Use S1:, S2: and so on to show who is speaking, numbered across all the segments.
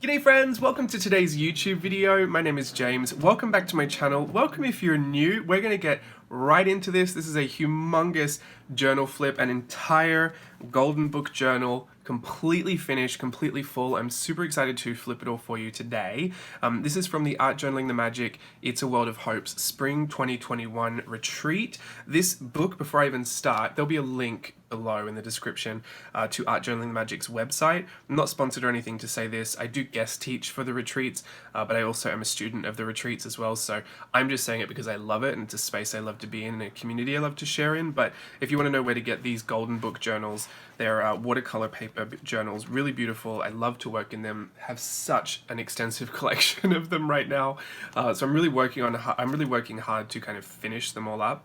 S1: G'day friends, welcome to today's YouTube video. My name is James. Welcome back to my channel. Welcome if you're new. We're going to get right into this. This is a humongous journal flip, an entire golden book journal, completely finished, completely full. I'm super excited to flip it all for you today. This is from the Art Journaling the Magic It's a World of Hope's Spring 2021 retreat. This book, before I even start, there'll be a link below in the description to Art Journaling the Magic's website. I'm not sponsored or anything to say this. I do guest teach for the retreats, but I also am a student of the retreats as well, so I'm just saying it because I love it and it's a space I love to be in and a community I love to share in. But if you want to know where to get these golden book journals, they're watercolor paper journals, really beautiful. I love to work in them, have such an extensive collection of them right now, so I'm really working hard to kind of finish them all up.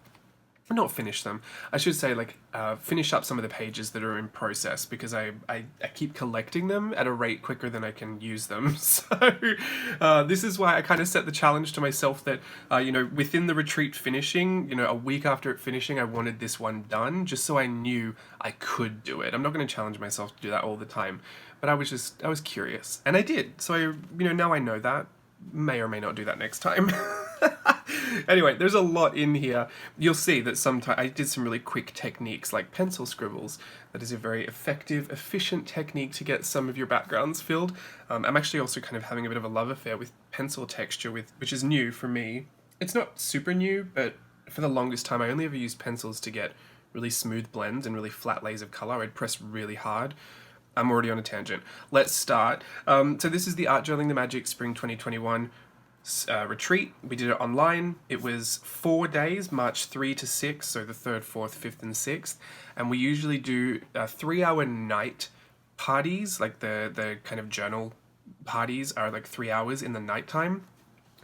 S1: Not finish them, I should say, like finish up some of the pages that are in process, because I keep collecting them at a rate quicker than I can use them. So this is why I kind of set the challenge to myself that within the retreat finishing, a week after it finishing, I wanted this one done, just so I knew I could do it. I'm not going to challenge myself to do that all the time, but I was curious, and I did. So now I know that. May or may not do that next time. Anyway, there's a lot in here. You'll see that sometimes I did some really quick techniques like pencil scribbles. That is a very effective, efficient technique to get some of your backgrounds filled. I'm actually also kind of having a bit of a love affair with pencil texture, which is new for me. It's not super new, but for the longest time I only ever used pencils to get really smooth blends and really flat lays of color. I'd press really hard. I'm already on a tangent. Let's start. So this is the Art Journaling the Magic Spring 2021 retreat. We did it online. It was 4 days, March 3 to 6, so the 3rd, 4th, 5th, and 6th. And we usually do 3-hour night parties, like the kind of journal parties are like 3 hours in the nighttime.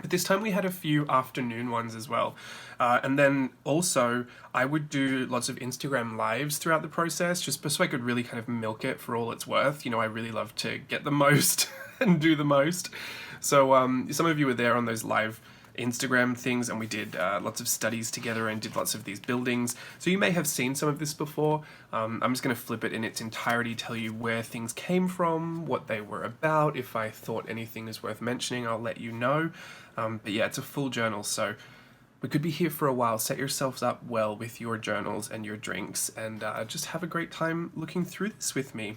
S1: But this time we had a few afternoon ones as well. And then also I would do lots of Instagram lives throughout the process, just so I could really kind of milk it for all it's worth. I really love to get the most and do the most. So some of you were there on those live Instagram things, and we did lots of studies together and did lots of these buildings. So you may have seen some of this before. I'm just going to flip it in its entirety, tell you where things came from, what they were about. If I thought anything is worth mentioning, I'll let you know. But yeah, it's a full journal, so we could be here for a while. Set yourselves up well with your journals and your drinks, and just have a great time looking through this with me.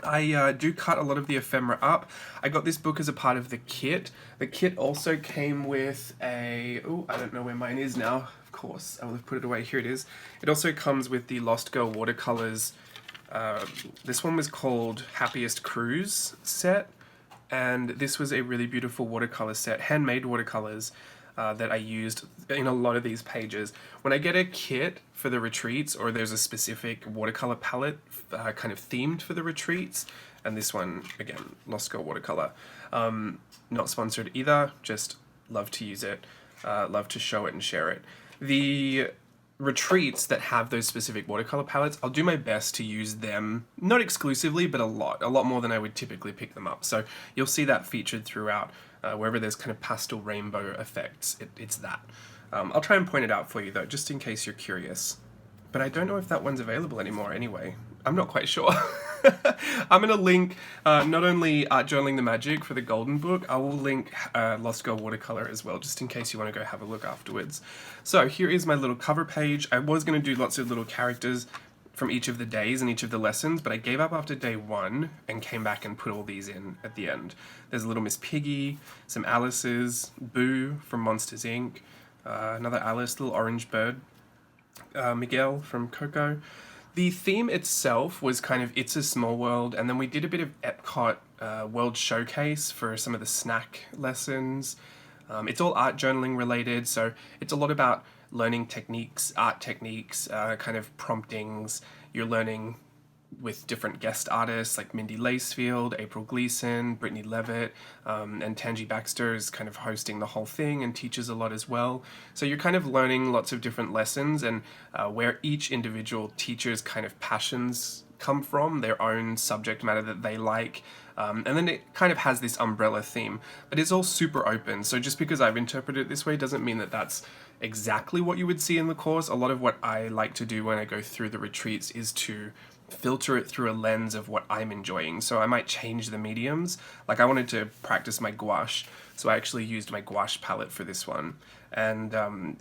S1: I do cut a lot of the ephemera up. I got this book as a part of the kit. The kit also came with I don't know where mine is now. Of course, I will have put it away. Here it is. It also comes with the Lost Girl watercolors. This one was called Happiest Cruise set, and this was a really beautiful watercolor set, handmade watercolors. That I used in a lot of these pages. When I get a kit for the retreats, or there's a specific watercolor palette kind of themed for the retreats, and this one, again, Lost Girl watercolor. Not sponsored either, just love to use it, love to show it and share it. The retreats that have those specific watercolor palettes, I'll do my best to use them, not exclusively, but a lot more than I would typically pick them up. So you'll see that featured throughout. Wherever there's kind of pastel rainbow effects, it's that. I'll try and point it out for you though, just in case you're curious. But I don't know if that one's available anymore anyway. I'm not quite sure. I'm going to link not only Art Journaling the Magic for the Golden Book, I will link Lost Girl Watercolor as well, just in case you want to go have a look afterwards. So here is my little cover page. I was going to do lots of little characters from each of the days and each of the lessons, but I gave up after day 1 and came back and put all these in at the end. There's a little Miss Piggy, some Alice's, Boo from Monsters Inc., another Alice, little orange bird, Miguel from Coco. The theme itself was kind of It's a Small World, and then we did a bit of Epcot World Showcase for some of the snack lessons. It's all art journaling related, so it's a lot about learning techniques, art techniques, kind of promptings. You're learning with different guest artists like Mindy Lacefield, April Gleason, Brittany Levitt, and Tangi Baxter is kind of hosting the whole thing and teaches a lot as well. So you're kind of learning lots of different lessons, and where each individual teacher's kind of passions come from, their own subject matter that they like. And then it kind of has this umbrella theme, but it's all super open. So just because I've interpreted it this way doesn't mean that that's exactly what you would see in the course. A lot of what I like to do when I go through the retreats is to filter it through a lens of what I'm enjoying. So I might change the mediums. Like I wanted to practice my gouache, so I actually used my gouache palette for this one. And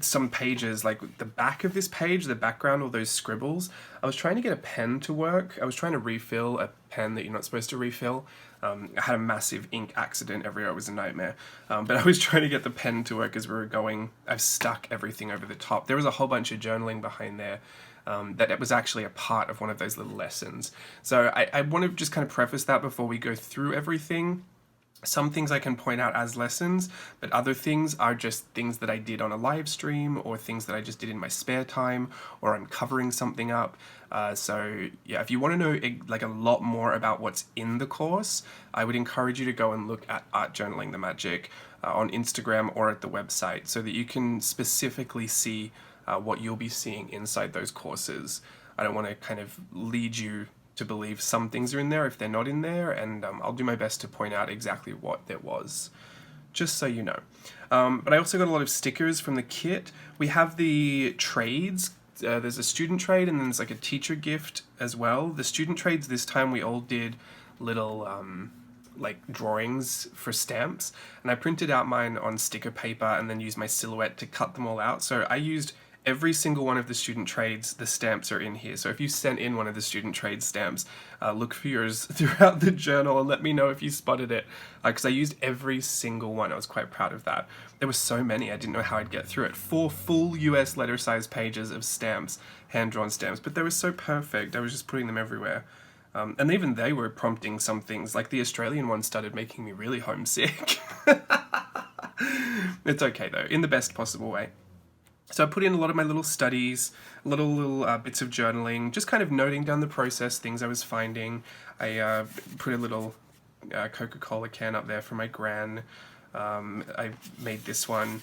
S1: some pages, like the back of this page, the background, all those scribbles, I was trying to get a pen to work. I was trying to refill a pen that you're not supposed to refill. I had a massive ink accident everywhere. It was a nightmare. But I was trying to get the pen to work as we were going. I've stuck everything over the top. There was a whole bunch of journaling behind there. That it was actually a part of one of those little lessons. So I want to just kind of preface that before we go through everything. Some things I can point out as lessons, but other things are just things that I did on a live stream or things that I just did in my spare time, or I'm covering something up. So yeah, if you want to know like a lot more about what's in the course, I would encourage you to go and look at Art Journaling the Magic on Instagram or at the website, so that you can specifically see what you'll be seeing inside those courses. I don't want to kind of lead you to believe some things are in there if they're not in there, and I'll do my best to point out exactly what there was, just so you know. But I also got a lot of stickers from the kit. We have the trades. There's a student trade and then there's like a teacher gift as well. The student trades this time we all did little like drawings for stamps, and I printed out mine on sticker paper and then used my silhouette to cut them all out. So I used every single one of the student trades. The stamps are in here. So if you sent in one of the student trade stamps, look for yours throughout the journal and let me know if you spotted it, because I used every single one. I was quite proud of that. There were so many, I didn't know how I'd get through it. 4 full US letter size pages of stamps, hand-drawn stamps, but they were so perfect. I was just putting them everywhere. And even they were prompting some things, like the Australian one started making me really homesick. It's okay though, in the best possible way. So I put in a lot of my little studies, little bits of journaling, just kind of noting down the process, things I was finding. I put a little Coca-Cola can up there for my gran. I made this one.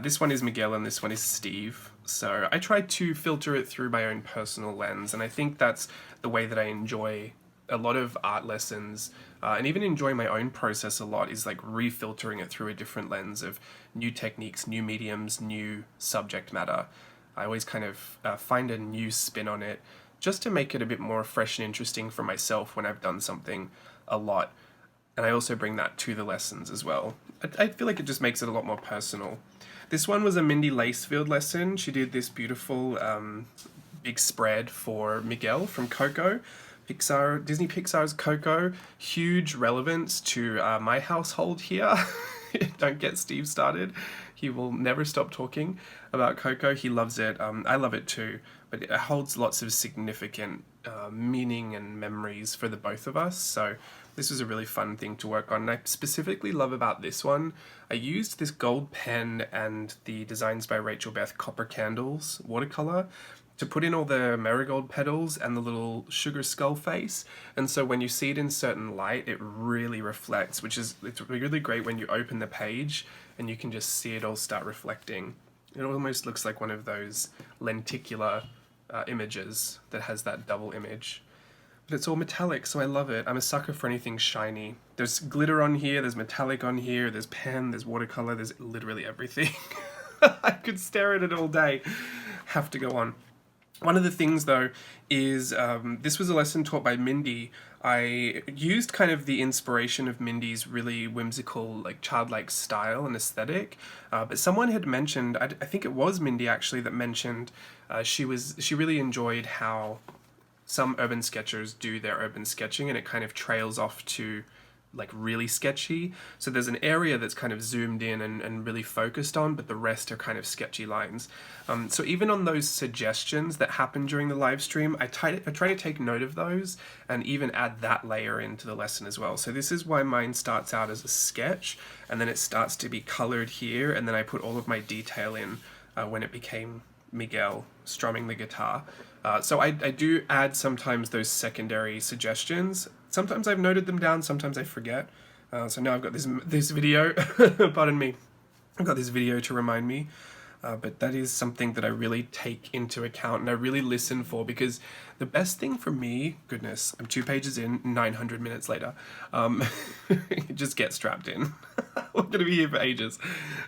S1: This one is Miguel and this one is Steve. So I tried to filter it through my own personal lens, and I think that's the way that I enjoy a lot of art lessons, and even enjoy my own process a lot, is like refiltering it through a different lens of new techniques, new mediums, new subject matter. I always kind of find a new spin on it just to make it a bit more fresh and interesting for myself when I've done something a lot. And I also bring that to the lessons as well. I feel like it just makes it a lot more personal. This one was a Mindy Lacefield lesson. She did this beautiful big spread for Miguel from Coco. Disney Pixar's Coco, huge relevance to my household here. Don't get Steve started. He will never stop talking about Coco. He loves it. I love it too, but it holds lots of significant meaning and memories for the both of us. So this was a really fun thing to work on. And I specifically love about this one, I used this gold pen and the Designs by Rachel Beth Copper Candles watercolor to put in all the marigold petals and the little sugar skull face. And so when you see it in certain light, it really reflects, it's really great when you open the page and you can just see it all start reflecting. It almost looks like one of those lenticular images that has that double image. But it's all metallic, so I love it. I'm a sucker for anything shiny. There's glitter on here, there's metallic on here, there's pen, there's watercolor, there's literally everything. I could stare at it all day. Have to go on. One of the things though is, this was a lesson taught by Mindy. I used kind of the inspiration of Mindy's really whimsical, like childlike style and aesthetic, but someone had mentioned, I think it was Mindy actually that mentioned, she really enjoyed how some urban sketchers do their urban sketching and it kind of trails off to like really sketchy. So there's an area that's kind of zoomed in and really focused on, but the rest are kind of sketchy lines. So even on those suggestions that happen during the live stream, I try to take note of those and even add that layer into the lesson as well. So this is why mine starts out as a sketch and then it starts to be colored here, and then I put all of my detail in when it became Miguel strumming the guitar. So I do add sometimes those secondary suggestions. Sometimes I've noted them down, sometimes I forget. So now I've got this video, pardon me, I've got this video to remind me. But that is something that I really take into account and I really listen for, because the best thing for me, goodness, I'm 2 pages in, 900 minutes later, just get strapped in. We're going to be here for ages.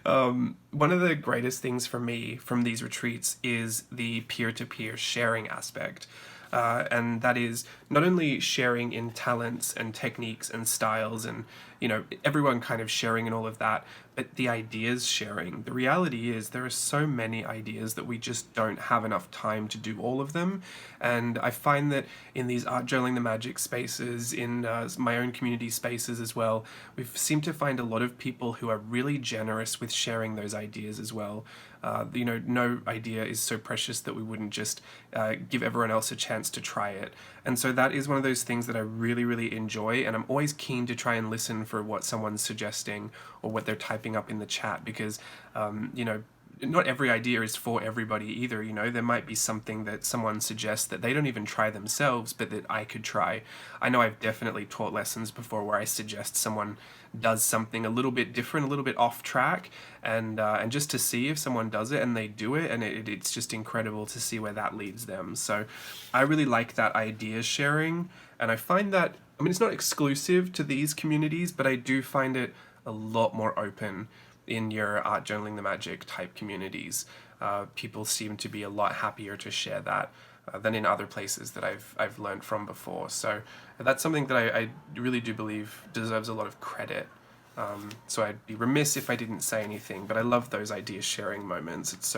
S1: One of the greatest things for me from these retreats is the peer-to-peer sharing aspect. and that is not only sharing in talents and techniques and styles and, you know, everyone kind of sharing and all of that, but the ideas sharing. The reality is there are so many ideas that we just don't have enough time to do all of them, and I find that in these Art Journaling the Magic spaces, in my own community spaces as well, we've seemed to find a lot of people who are really generous with sharing those ideas as well. You know, no idea is so precious that we wouldn't just give everyone else a chance to try it. And so that is one of those things that I really, really enjoy, and I'm always keen to try and listen for what someone's suggesting or what they're typing up in the chat, because, you know, not every idea is for everybody either. You know, there might be something that someone suggests that they don't even try themselves, but that I could try. I know I've definitely taught lessons before where I suggest someone does something a little bit different, a little bit off track, and just to see if someone does it and they do it, and it's just incredible to see where that leads them. So I really like that idea sharing, and I find that, I mean, it's not exclusive to these communities, but I do find it a lot more open in your Art Journaling the Magic type communities. People seem to be a lot happier to share that than in other places that I've learned from before. So that's something that I really do believe deserves a lot of credit. So I'd be remiss if I didn't say anything, but I love those idea sharing moments. It's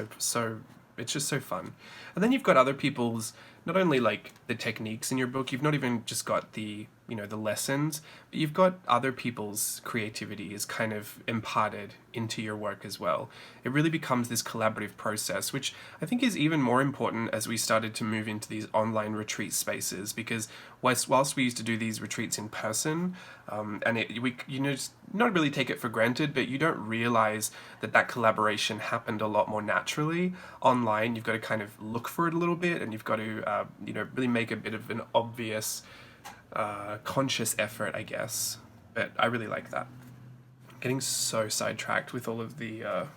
S1: it's just so fun. And then you've got other people's, not only like the techniques in your book, you've not even just got the, you know, the lessons, but you've got other people's creativity is kind of imparted into your work as well. It really becomes this collaborative process, which I think is even more important as we started to move into these online retreat spaces, because whilst we used to do these retreats in person, and we, you know, just not really take it for granted, but you don't realize that collaboration happened a lot more naturally. Online, you've got to kind of look for it a little bit, and you've got to, you know, really make a bit of an obvious conscious effort, I guess. But I really like that. Getting so sidetracked with all of the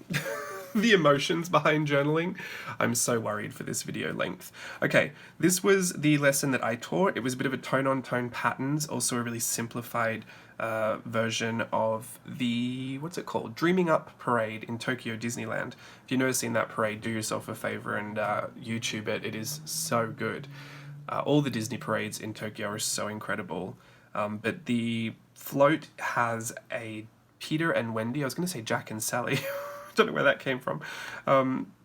S1: the emotions behind journaling. I'm so worried for this video length. Okay, this was the lesson that I taught. It was a bit of a tone-on-tone patterns, also a really simplified version of the, what's it called? Dreaming Up parade in Tokyo Disneyland. If you've never seen that parade, do yourself a favor and YouTube it. It is so good. All the Disney parades in Tokyo are so incredible. But the float has a Peter and Wendy. I was going to say Jack and Sally. Don't know where that came from.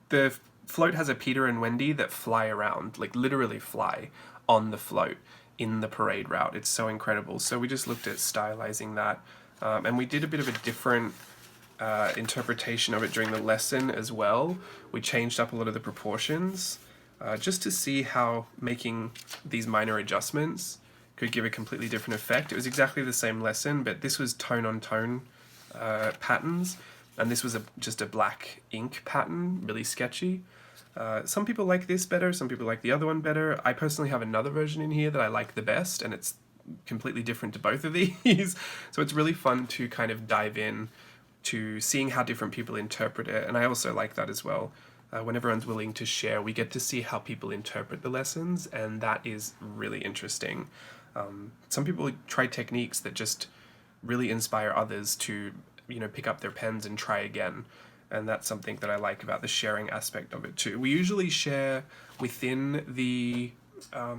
S1: The float has a Peter and Wendy that fly around, like literally fly on the float in the parade route. It's so incredible. So we just looked at stylizing that. And we did a bit of a different interpretation of it during the lesson as well. We changed up a lot of the proportions. Just to see how making these minor adjustments could give a completely different effect. It was exactly the same lesson, but this was tone-on-tone patterns, and this was just a black ink pattern, really sketchy. Some people like this better, some people like the other one better. I personally have another version in here that I like the best, and it's completely different to both of these. So it's really fun to kind of dive in to seeing how different people interpret it, and I also like that as well. When everyone's willing to share, we get to see how people interpret the lessons, and that is really interesting. Some people try techniques that just really inspire others to, you know, pick up their pens and try again, and that's something that I like about the sharing aspect of it too. We usually share within the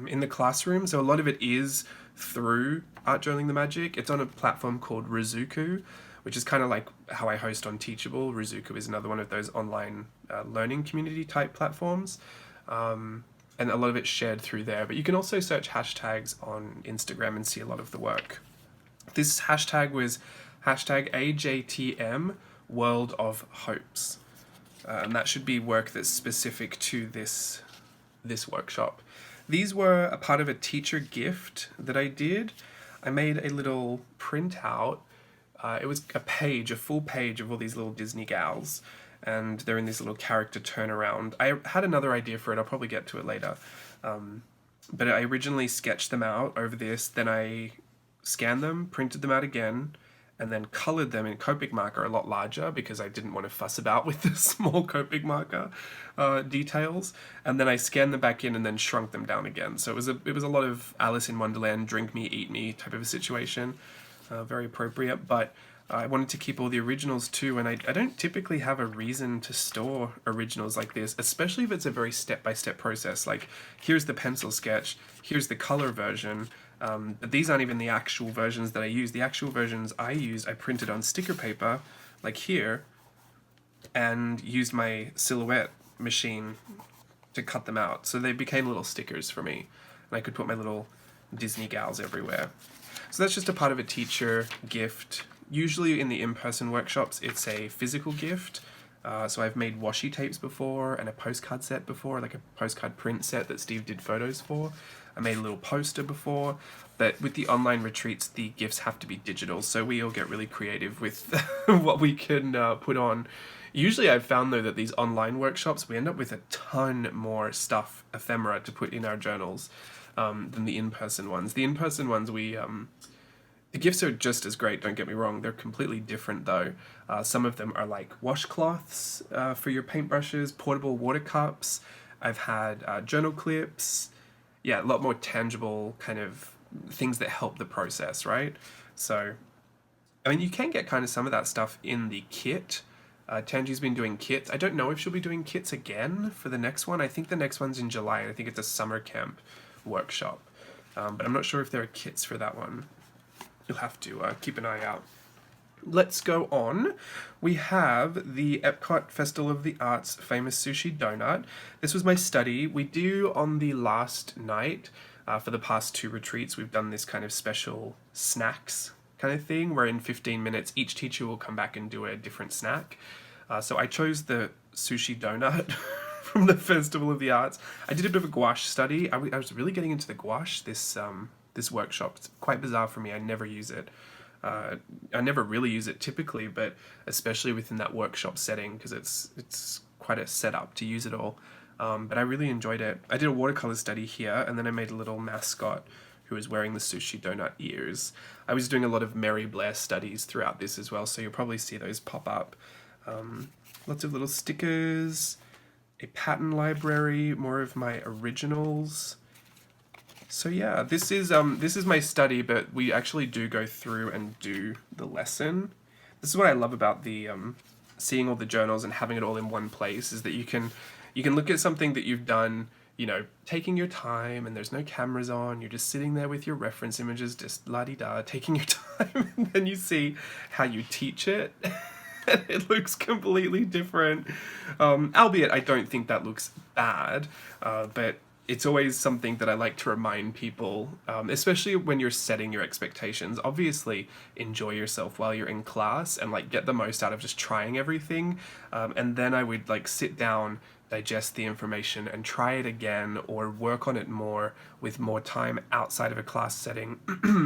S1: in the classroom, so a lot of it is through Art Journaling the Magic. It's on a platform called Rizuku, which is kind of like how I host on Teachable. Rizuku is another one of those online learning community type platforms. And a lot of it's shared through there. But you can also search hashtags on Instagram and see a lot of the work. This hashtag was hashtag AJTM World of Hopes. And that should be work that's specific to this workshop. These were a part of a teacher gift that I did. I made a little printout. It was a full page of all these little Disney gals, and they're in this little character turnaround. I had another idea for it, I'll probably get to it later. But I originally sketched them out over this, then I scanned them, printed them out again, and then colored them in Copic marker a lot larger because I didn't want to fuss about with the small Copic marker details. And then I scanned them back in and then shrunk them down again. So it was a lot of Alice in Wonderland, drink me, eat me type of a situation. Very appropriate, but I wanted to keep all the originals too, and I don't typically have a reason to store originals like this, especially if it's a very step-by-step process. Like, here's the pencil sketch, here's the color version, but these aren't even the actual versions that I use. The actual versions I used, I printed on sticker paper, like here, and used my silhouette machine to cut them out. So they became little stickers for me, and I could put my little Disney gals everywhere. So that's just a part of a teacher gift. Usually in the in-person workshops, it's a physical gift. So I've made washi tapes before and a postcard set before, like a postcard print set that Steve did photos for. I made a little poster before, but with the online retreats, the gifts have to be digital. So we all get really creative with what we can put on. Usually I've found though that these online workshops, we end up with a ton more stuff, ephemera, to put in our journals than the in-person ones. The in-person ones, the gifts are just as great, don't get me wrong. They're completely different though. Some of them are like washcloths for your paintbrushes, portable water cups. I've had journal clips. Yeah, a lot more tangible kind of things that help the process, right? So, I mean, you can get kind of some of that stuff in the kit. Tangi's been doing kits. I don't know if she'll be doing kits again for the next one. I think the next one's in July, and I think it's a summer camp workshop. But I'm not sure if there are kits for that one. You'll have to keep an eye out. Let's go on. We have the Epcot Festival of the Arts famous sushi donut. This was my study. We do on the last night, for the past 2 retreats, we've done this kind of special snacks kind of thing, where in 15 minutes each teacher will come back and do a different snack. So I chose the sushi donut from the Festival of the Arts. I did a bit of a gouache study. I was really getting into the gouache this workshop. It's quite bizarre for me. I never use it. I never really use it typically, but especially within that workshop setting, because it's quite a setup to use it all. But I really enjoyed it. I did a watercolor study here, and then I made a little mascot who was wearing the sushi donut ears. I was doing a lot of Mary Blair studies throughout this as well, so you'll probably see those pop up. Lots of little stickers, a pattern library, more of my originals. So yeah, this is my study, but we actually do go through and do the lesson. This is what I love about the seeing all the journals and having it all in one place, is that you can look at something that you've done, you know, taking your time, and there's no cameras on, you're just sitting there with your reference images, just la-di-da, taking your time, and then you see how you teach it, and it looks completely different. Albeit I don't think that looks bad, but it's always something that I like to remind people, especially when you're setting your expectations. Obviously, enjoy yourself while you're in class and like get the most out of just trying everything. And then I would like sit down, digest the information, and try it again, or work on it more with more time outside of a class setting.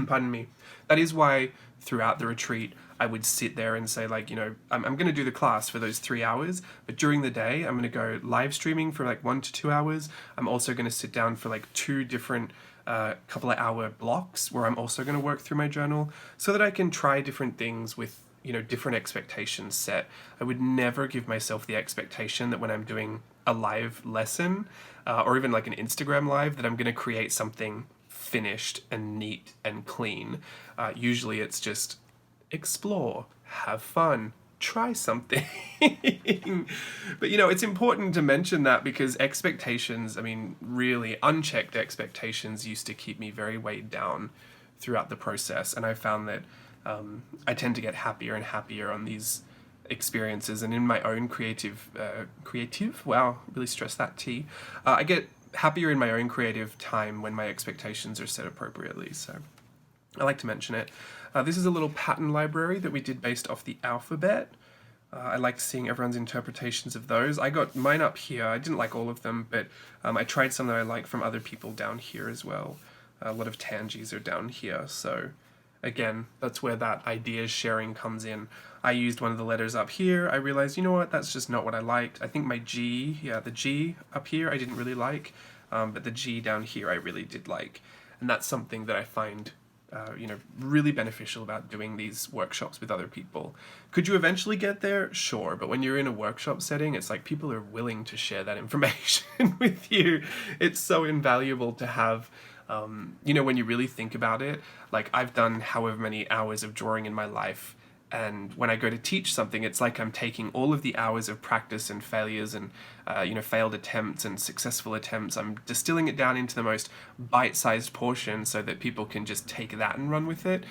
S1: Pardon me. That is why throughout the retreat, I would sit there and say, like, you know, I'm going to do the class for those 3 hours, but during the day, I'm going to go live streaming for like 1 to 2 hours. I'm also going to sit down for like 2 different couple of hour blocks where I'm also going to work through my journal, so that I can try different things with, you know, different expectations set. I would never give myself the expectation that when I'm doing a live lesson, or even like an Instagram live, that I'm going to create something finished and neat and clean. Usually it's just explore, have fun, try something. But you know, it's important to mention that, because expectations, I mean, really unchecked expectations used to keep me very weighed down throughout the process, and I found that I tend to get happier and happier on these experiences, and in my own creative, wow, really stress that T, I get happier in my own creative time when my expectations are set appropriately, so I like to mention it. This is a little pattern library that we did based off the alphabet. I liked seeing everyone's interpretations of those. I got mine up here. I didn't like all of them, but I tried some that I liked from other people down here as well. A lot of Tangi's are down here, so again, that's where that ideas sharing comes in. I used one of the letters up here. I realized, you know what, that's just not what I liked. I think my G, the G up here I didn't really like, but the G down here I really did like. And that's something that I find you know, really beneficial about doing these workshops with other people. Could you eventually get there? Sure, but when you're in a workshop setting, it's like people are willing to share that information with you. It's so invaluable to have, you know, when you really think about it. Like, I've done however many hours of drawing in my life, And when I go to teach something, it's like I'm taking all of the hours of practice and failures and failed attempts and successful attempts. I'm distilling it down into the most bite-sized portion so that people can just take that and run with it.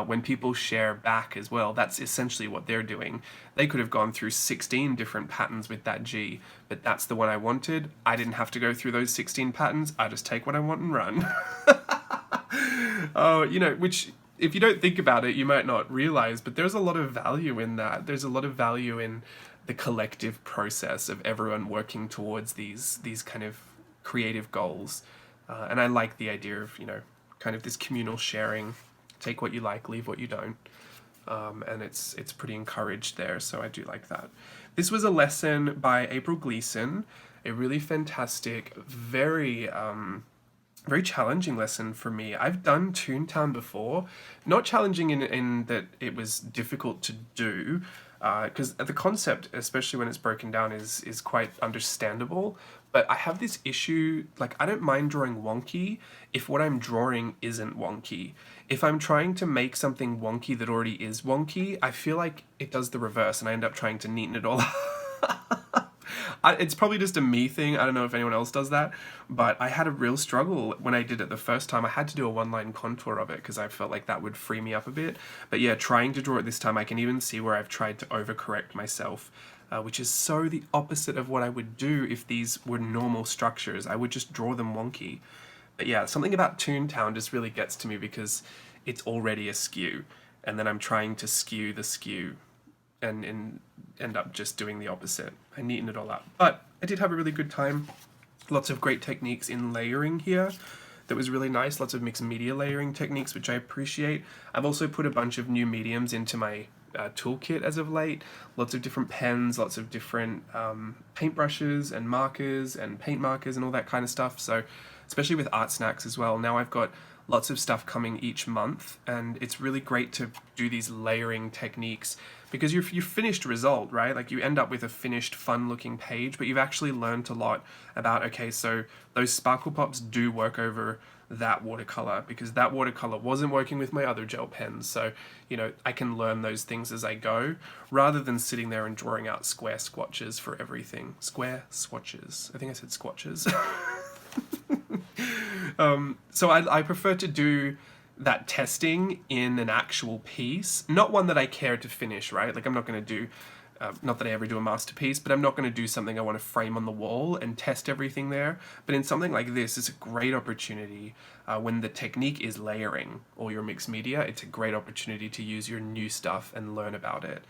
S1: When people share back as well, that's essentially what they're doing. They could have gone through 16 different patterns with that G, but that's the one I wanted. I didn't have to go through those 16 patterns. I just take what I want and run. Oh, which, if you don't think about it, you might not realize, but there's a lot of value in that. There's a lot of value in the collective process of everyone working towards these kind of creative goals. And I like the idea of, kind of this communal sharing. Take what you like, leave what you don't. And it's pretty encouraged there, so I do like that. This was a lesson by April Gleason, a really fantastic, very challenging lesson for me. I've done Toontown before, not challenging in that it was difficult to do, because the concept, especially when it's broken down, is quite understandable. But I have this issue, like, I don't mind drawing wonky if what I'm drawing isn't wonky. If I'm trying to make something wonky that already is wonky, I feel like it does the reverse and I end up trying to neaten it all up. It's probably just a me thing. I don't know if anyone else does that, but I had a real struggle when I did it the first time. I had to do a one-line contour of it because I felt like that would free me up a bit. But yeah, trying to draw it this time, I can even see where I've tried to overcorrect myself, which is so the opposite of what I would do if these were normal structures. I would just draw them wonky. But yeah, something about Toontown just really gets to me because it's already askew, and then I'm trying to skew the skew and end up just doing the opposite. I neaten it all up. But I did have a really good time. Lots of great techniques in layering here. That was really nice. Lots of mixed media layering techniques, which I appreciate. I've also put a bunch of new mediums into my toolkit as of late. Lots of different pens, lots of different paintbrushes and markers and paint markers and all that kind of stuff. So especially with art snacks as well. Now I've got lots of stuff coming each month, and it's really great to do these layering techniques because you've finished result, right? Like you end up with a finished, fun-looking page, but you've actually learned a lot about, okay, so those sparkle pops do work over that watercolor because that watercolor wasn't working with my other gel pens. So, I can learn those things as I go rather than sitting there and drawing out square swatches for everything. Square swatches. I think I said squatches. So I prefer to do that testing in an actual piece, not one that I care to finish, right? Like I'm not going to do, not that I ever do a masterpiece, but I'm not going to do something I want to frame on the wall and test everything there. But in something like this, it's a great opportunity when the technique is layering or your mixed media, it's a great opportunity to use your new stuff and learn about it.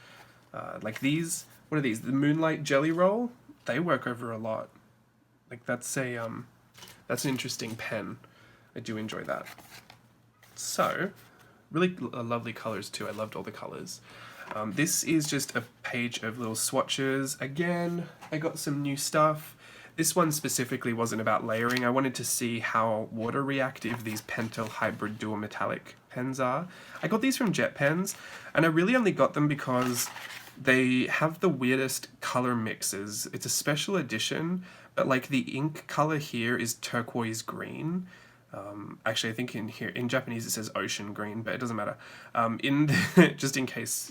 S1: Like these, what are these? The Moonlight Jelly Roll? They work over a lot. Like that's an interesting pen. I do enjoy that. So, really lovely colors too. I loved all the colors. This is just a page of little swatches. Again, I got some new stuff. This one specifically wasn't about layering. I wanted to see how water reactive these Pentel hybrid dual metallic pens are. I got these from Jet Pens, and I really only got them because they have the weirdest color mixes. It's a special edition, but like the ink color here is turquoise green. Actually, I think in Japanese it says ocean green, but it doesn't matter. Just in case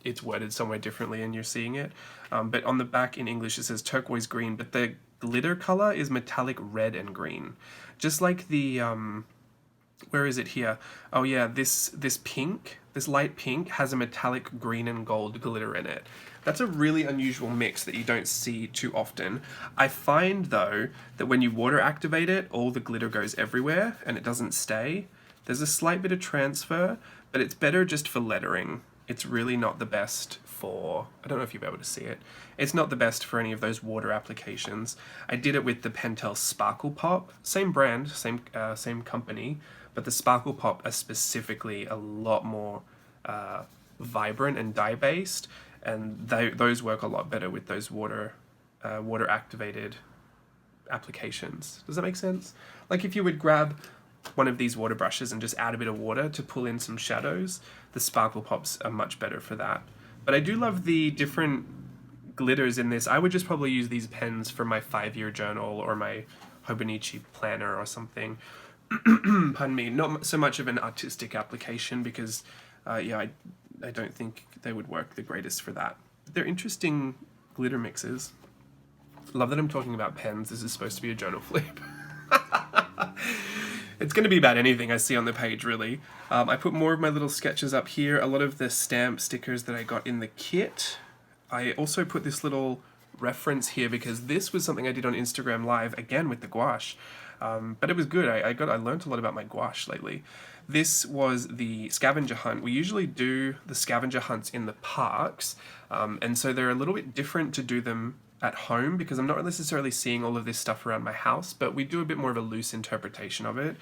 S1: it's worded somewhere differently and you're seeing it. But on the back in English it says turquoise green, but the glitter color is metallic red and green. Just like the, where is it here? Oh yeah, this pink, this light pink has a metallic green and gold glitter in it. That's a really unusual mix that you don't see too often. I find though that when you water activate it, all the glitter goes everywhere and it doesn't stay. There's a slight bit of transfer, but it's better just for lettering. It's really not the best for, I don't know if you'll be able to see it. It's not the best for any of those water applications. I did it with the Pentel Sparkle Pop, same brand, same company, but the Sparkle Pop are specifically a lot more vibrant and dye-based, and those work a lot better with those water activated applications. Does that make sense? Like if you would grab one of these water brushes and just add a bit of water to pull in some shadows, the Sparkle Pops are much better for that. But I do love the different glitters in this. I would just probably use these pens for my 5-year journal or my Hobonichi planner or something. Pardon me, not so much of an artistic application because I don't think they would work the greatest for that. They're interesting glitter mixes. Love that I'm talking about pens. This is supposed to be a journal flip. It's going to be about anything I see on the page, really. I put more of my little sketches up here, a lot of the stamp stickers that I got in the kit. I also put this little reference here because this was something I did on Instagram Live, again with the gouache. But it was good. I learned a lot about my gouache lately. This was the Scavenger Hunt. We usually do the Scavenger Hunts in the parks, and so they're a little bit different to do them at home because I'm not necessarily seeing all of this stuff around my house, but we do a bit more of a loose interpretation of it.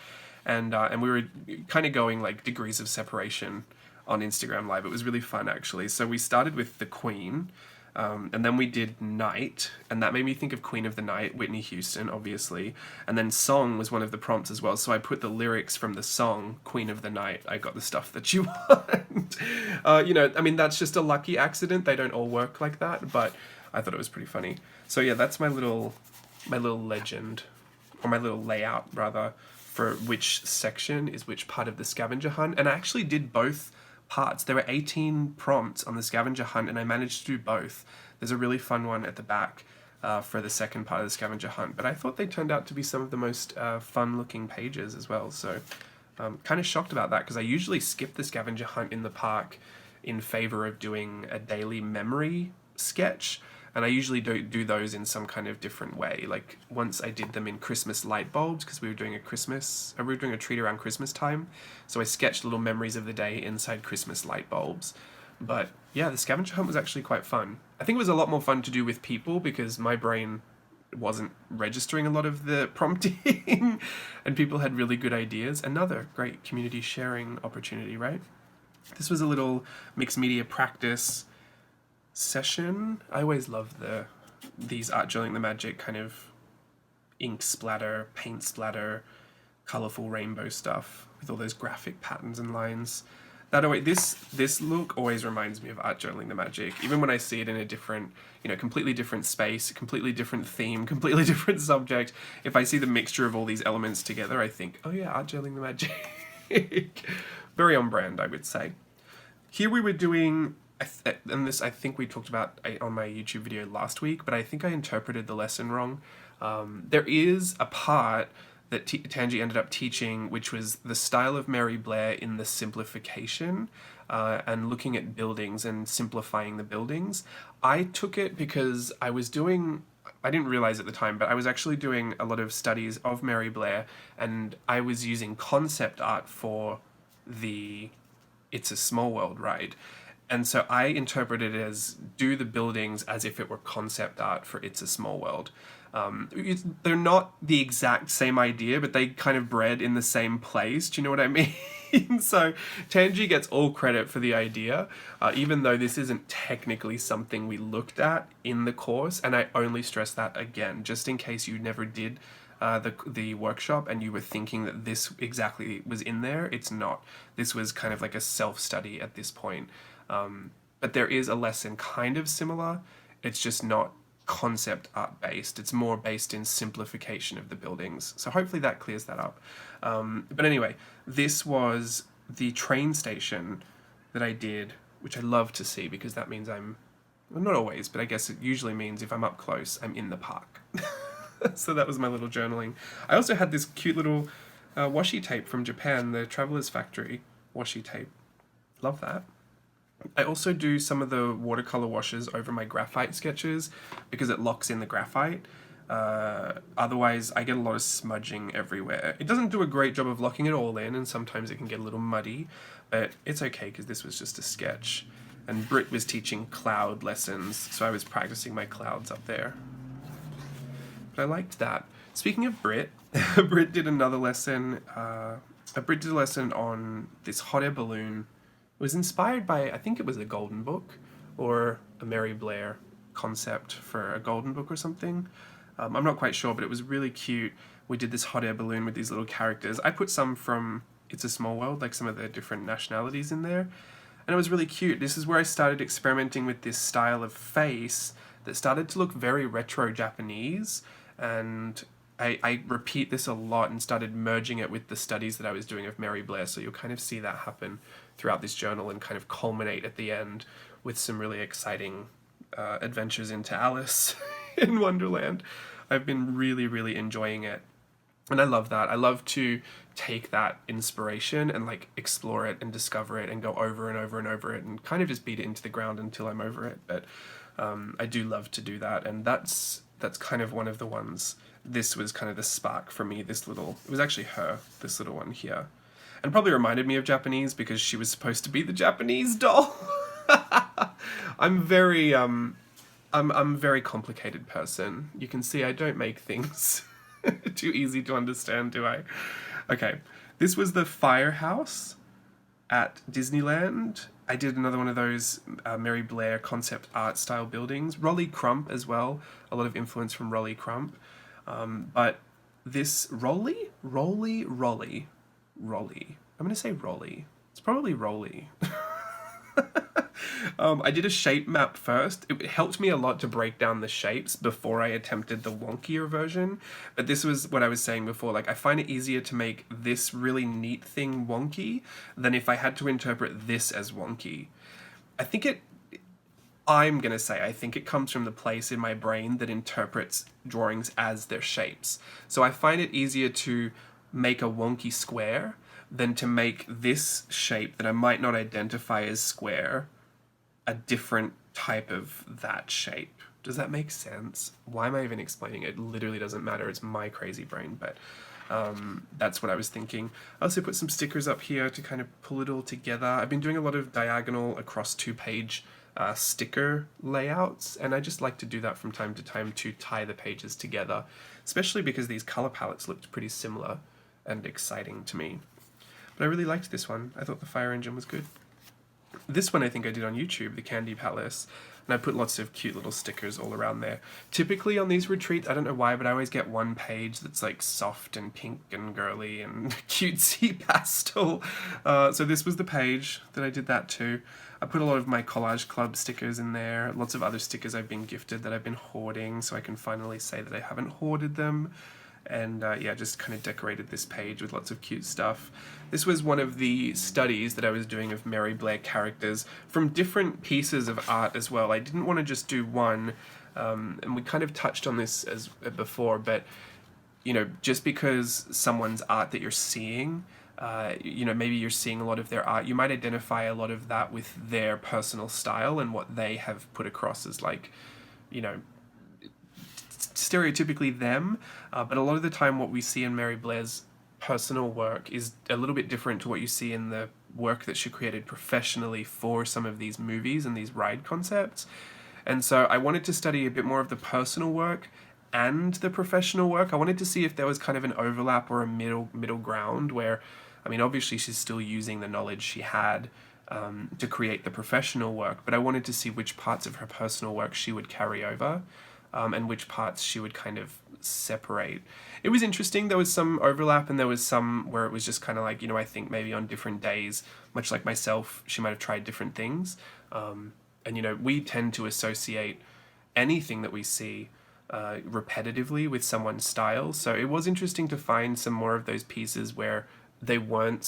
S1: And we were kind of going like degrees of separation on Instagram Live. It was really fun, actually. So we started with the Queen, and then we did Night, and that made me think of Queen of the Night, Whitney Houston, obviously. And then Song was one of the prompts as well, so I put the lyrics from the song Queen of the Night, I got the stuff that you want. You know, I mean, that's just a lucky accident. They don't all work like that, but I thought it was pretty funny. So yeah, that's my little legend, or my little layout rather, for which section is which part of the Scavenger Hunt. And I actually did both parts. There were 18 prompts on the Scavenger Hunt, and I managed to do both. There's a really fun one at the back for the second part of the Scavenger Hunt, but I thought they turned out to be some of the most fun-looking pages as well. So I'm kind of shocked about that because I usually skip the Scavenger Hunt in the park in favor of doing a daily memory sketch. And I usually do those in some kind of different way. Like once I did them in Christmas light bulbs because we were doing a treat around Christmas time. So I sketched little memories of the day inside Christmas light bulbs. But yeah, the Scavenger Hunt was actually quite fun. I think it was a lot more fun to do with people because my brain wasn't registering a lot of the prompting and people had really good ideas. Another great community sharing opportunity, right? This was a little mixed media practice session. I always love these Art Journaling the Magic kind of ink splatter, paint splatter, colorful rainbow stuff with all those graphic patterns and lines. This look always reminds me of Art Journaling the Magic, even when I see it in a different, completely different space, completely different theme, completely different subject. If I see the mixture of all these elements together, I think, oh yeah, Art Journaling the Magic. Very on brand, I would say. Here we were doing, and this I think we talked about on my YouTube video last week, but I think I interpreted the lesson wrong. There is a part that Tangi ended up teaching, which was the style of Mary Blair in the simplification and looking at buildings and simplifying the buildings. I took it because I didn't realize at the time, but I was actually doing a lot of studies of Mary Blair, and I was using concept art for the It's a Small World ride. And so I interpreted it as do the buildings as if it were concept art for It's a Small World. They're not the exact same idea, but they kind of bred in the same place. Do you know what I mean? So Tangi gets all credit for the idea, even though this isn't technically something we looked at in the course. And I only stress that again, just in case you never did the workshop and you were thinking that this exactly was in there. It's not. This was kind of like a self-study at this point. But there is a lesson kind of similar. It's just not concept art based. It's more based in simplification of the buildings. So hopefully that clears that up. But anyway, this was the train station that I did, which I love to see because that means well, not always, but I guess it usually means if I'm up close, I'm in the park. So that was my little journaling. I also had this cute little washi tape from Japan, the Traveler's Factory washi tape. Love that. I also do some of the watercolor washes over my graphite sketches because it locks in the graphite. Otherwise, I get a lot of smudging everywhere. It doesn't do a great job of locking it all in, and sometimes it can get a little muddy, but it's okay because this was just a sketch. And Britt was teaching cloud lessons, so I was practicing my clouds up there. But I liked that. Speaking of Britt, Britt did another lesson. Britt did a lesson on this hot air balloon. It was inspired by, I think it was a Golden Book or a Mary Blair concept for a Golden Book or something. I'm not quite sure, but it was really cute. We did this hot air balloon with these little characters. I put some from It's a Small World, like some of the different nationalities in there. And it was really cute. This is where I started experimenting with this style of face that started to look very retro Japanese. And I repeat this a lot and started merging it with the studies that I was doing of Mary Blair. So you'll kind of see that happen throughout this journal and kind of culminate at the end with some really exciting adventures into Alice in Wonderland. I've been really, really enjoying it. And I love that. I love to take that inspiration and like explore it and discover it and go over and over and over it and kind of just beat it into the ground until I'm over it. But I do love to do that, and that's kind of one of the ones. This was kind of the spark for me. This little, it was actually her, this little one here, and probably reminded me of Japanese because she was supposed to be the Japanese doll. I'm very I'm a very complicated person. You can see I don't make things too easy to understand, do I? Okay, this was the firehouse at Disneyland. I did another one of those Mary Blair concept art style buildings. Rolly Crump as well. A lot of influence from Rolly Crump. But this Rolly. I'm going to say Rolly. It's probably Rolly. I did a shape map first. It helped me a lot to break down the shapes before I attempted the wonkier version. But this was what I was saying before. Like, I find it easier to make this really neat thing wonky than if I had to interpret this as wonky. I think it comes from the place in my brain that interprets drawings as their shapes. So I find it easier to make a wonky square than to make this shape that I might not identify as square a different type of that shape. Does that make sense? Why am I even explaining it? It literally doesn't matter. It's my crazy brain, but that's what I was thinking. I also put some stickers up here to kind of pull it all together. I've been doing a lot of diagonal across 2-page sticker layouts, and I just like to do that from time to time to tie the pages together, especially because these color palettes looked pretty similar and exciting to me. But I really liked this one. I thought the fire engine was good. This one I think I did on YouTube, the Candy Palace, and I put lots of cute little stickers all around there. Typically on these retreats, I don't know why, but I always get one page that's like soft and pink and girly and cutesy pastel. So this was the page that I did that to. I put a lot of my Collage Club stickers in there, lots of other stickers I've been gifted that I've been hoarding, so I can finally say that I haven't hoarded them. And yeah, just kind of decorated this page with lots of cute stuff. This was one of the studies that I was doing of Mary Blair characters from different pieces of art as well. I didn't want to just do one, and we kind of touched on this as before, but you know, just because someone's art that you're seeing, you know, maybe you're seeing a lot of their art, you might identify a lot of that with their personal style and what they have put across as, like, you know, stereotypically them, but a lot of the time what we see in Mary Blair's personal work is a little bit different to what you see in the work that she created professionally for some of these movies and these ride concepts. And so I wanted to study a bit more of the personal work and the professional work. I wanted to see if there was kind of an overlap or a middle ground where, I mean, obviously she's still using the knowledge she had to create the professional work, but I wanted to see which parts of her personal work she would carry over. And which parts she would kind of separate. It was interesting. There was some overlap and there was some where it was just kind of like, you know, I think maybe on different days, much like myself, she might have tried different things. And, you know, we tend to associate anything that we see repetitively with someone's style. So it was interesting to find some more of those pieces where they weren't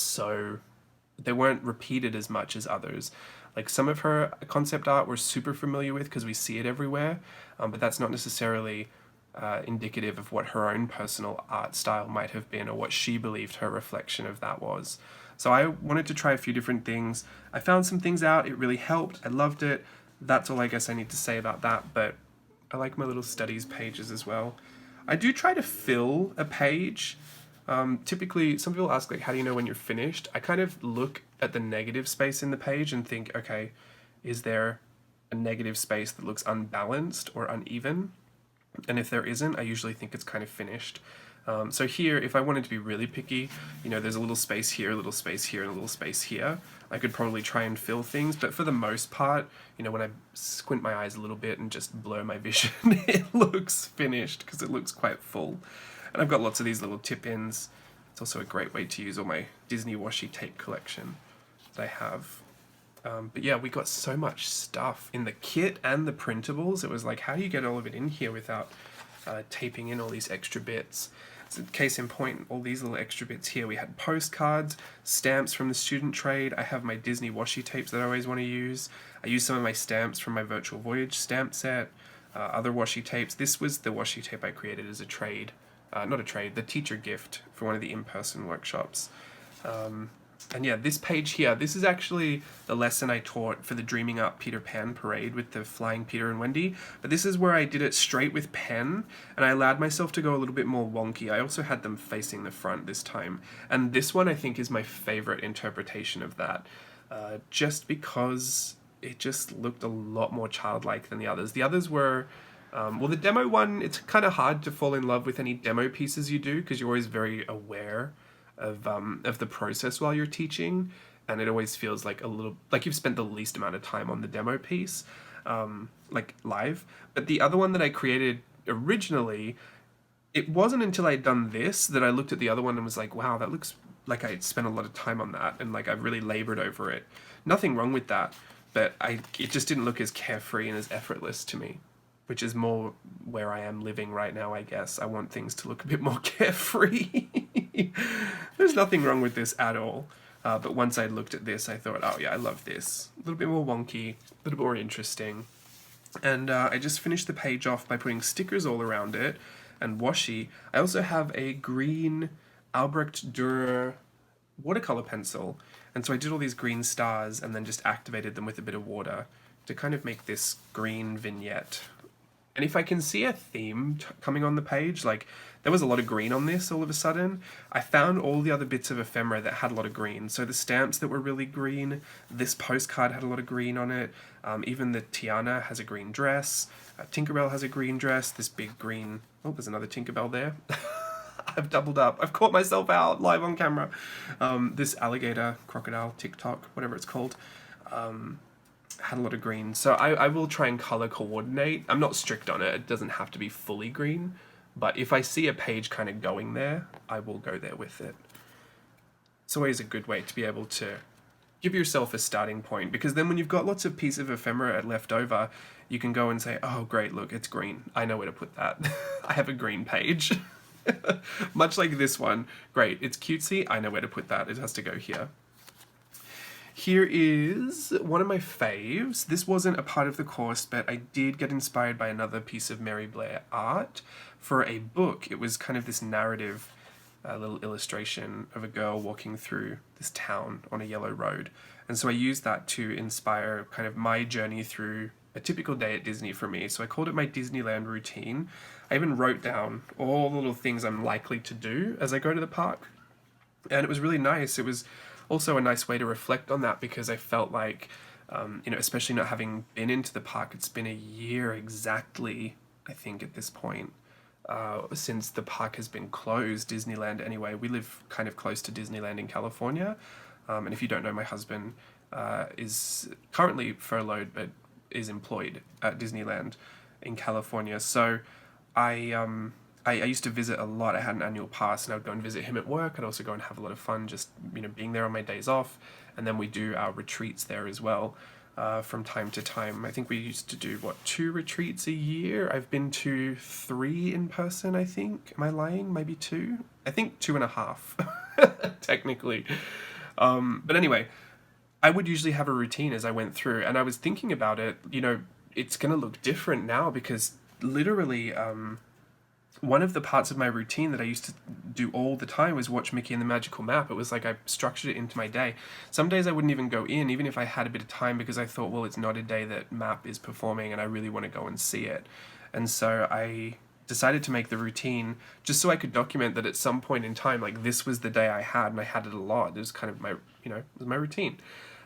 S1: repeated as much as others. Like some of her concept art we're super familiar with because we see it everywhere, but that's not necessarily indicative of what her own personal art style might have been or what she believed her reflection of that was. So I wanted to try a few different things. I found some things out. It really helped. I loved it. That's all I guess I need to say about that, but I like my little studies pages as well. I do try to fill a page. Typically, some people ask, like, how do you know when you're finished? I kind of look at the negative space in the page and think, okay, is there a negative space that looks unbalanced or uneven? And if there isn't, I usually think it's kind of finished. So here, if I wanted to be really picky, you know, there's a little space here, a little space here, and a little space here. I could probably try and fill things, but for the most part, you know, when I squint my eyes a little bit and just blur my vision, it looks finished because it looks quite full. And I've got lots of these little tip-ins. It's also a great way to use all my Disney washi tape collection that I have. But yeah, we got so much stuff in the kit and the printables. It was like, how do you get all of it in here without taping in all these extra bits? case in point, all these little extra bits here. We had postcards, stamps from the student trade. I have my Disney washi tapes that I always want to use. I use some of my stamps from my Virtual Voyage stamp set, other washi tapes. This was the washi tape I created as a trade, not a trade, the teacher gift for one of the in-person workshops. And yeah, this page here, this is actually the lesson I taught for the Dreaming Up Peter Pan parade with the flying Peter and Wendy. But this is where I did it straight with pen, and I allowed myself to go a little bit more wonky. I also had them facing the front this time. And this one I think is my favorite interpretation of that, just because it just looked a lot more childlike than the others. The others were, well, the demo one, it's kind of hard to fall in love with any demo pieces you do because you're always very aware of the process while you're teaching, and it always feels like a little like you've spent the least amount of time on the demo piece, like live. But the other one that I created originally, it wasn't until I'd done this that I looked at the other one and was like, wow, that looks like I spent a lot of time on that, and like I've really labored over it. Nothing wrong with that, but it just didn't look as carefree and as effortless to me, which is more where I am living right now, I guess. I want things to look a bit more carefree. There's nothing wrong with this at all. But once I looked at this, I thought, oh yeah, I love this. A little bit more wonky, a little bit more interesting. And I just finished the page off by putting stickers all around it and washi. I also have a green Albrecht Dürer watercolor pencil. And so I did all these green stars and then just activated them with a bit of water to kind of make this green vignette. And if I can see a theme coming on the page, like there was a lot of green on this all of a sudden, I found all the other bits of ephemera that had a lot of green. So the stamps that were really green, this postcard had a lot of green on it, even the Tiana has a green dress, Tinkerbell has a green dress, this big green, oh, there's another Tinkerbell there. I've doubled up, I've caught myself out live on camera. This alligator, crocodile, TikTok, whatever it's called, had a lot of green. So I will try and color coordinate. I'm not strict on it. It doesn't have to be fully green. But if I see a page kind of going there, I will go there with it. It's always a good way to be able to give yourself a starting point, because then when you've got lots of pieces of ephemera left over, you can go and say, oh great, look, it's green. I know where to put that. I have a green page. Much like this one. Great, it's cutesy. I know where to put that. It has to go here. Here is one of my faves. This wasn't a part of the course, but I did get inspired by another piece of Mary Blair art for a book. It was kind of this narrative, little illustration of a girl walking through this town on a yellow road. And so I used that to inspire kind of my journey through a typical day at Disney for me. So I called it my Disneyland routine. I even wrote down all the little things I'm likely to do as I go to the park. And it was really nice. It was also a nice way to reflect on that, because I felt like, especially not having been into the park, it's been a year exactly, I think, at this point, since the park has been closed, Disneyland anyway. We live kind of close to Disneyland in California, and if you don't know, my husband is currently furloughed but is employed at Disneyland in California. So I used to visit a lot. I had an annual pass, and I would go and visit him at work. I'd also go and have a lot of fun just, being there on my days off. And then we do our retreats there as well, from time to time. I think we used to do, 2 retreats a year? I've been to 3 in person, I think. Am I lying? Maybe 2? I think 2.5, technically. But anyway, I would usually have a routine as I went through, and I was thinking about it, it's going to look different now, because literally, one of the parts of my routine that I used to do all the time was watch Mickey and the Magical Map. It was like I structured it into my day. Some days I wouldn't even go in, even if I had a bit of time, because I thought, well, it's not a day that Map is performing and I really want to go and see it. And so I decided to make the routine just so I could document that at some point in time, like, this was the day I had, and I had it a lot. It was kind of my, it was my routine.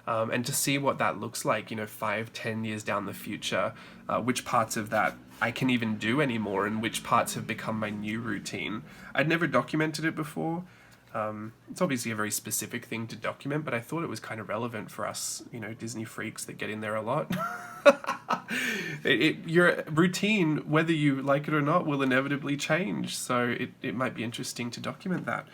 S1: And to see what that looks like, 5-10 years down the future, which parts of that I can even do anymore, and which parts have become my new routine. I'd never documented it before. It's obviously a very specific thing to document, but I thought it was kind of relevant for us, Disney freaks that get in there a lot. Your routine, whether you like it or not, will inevitably change, so it might be interesting to document that.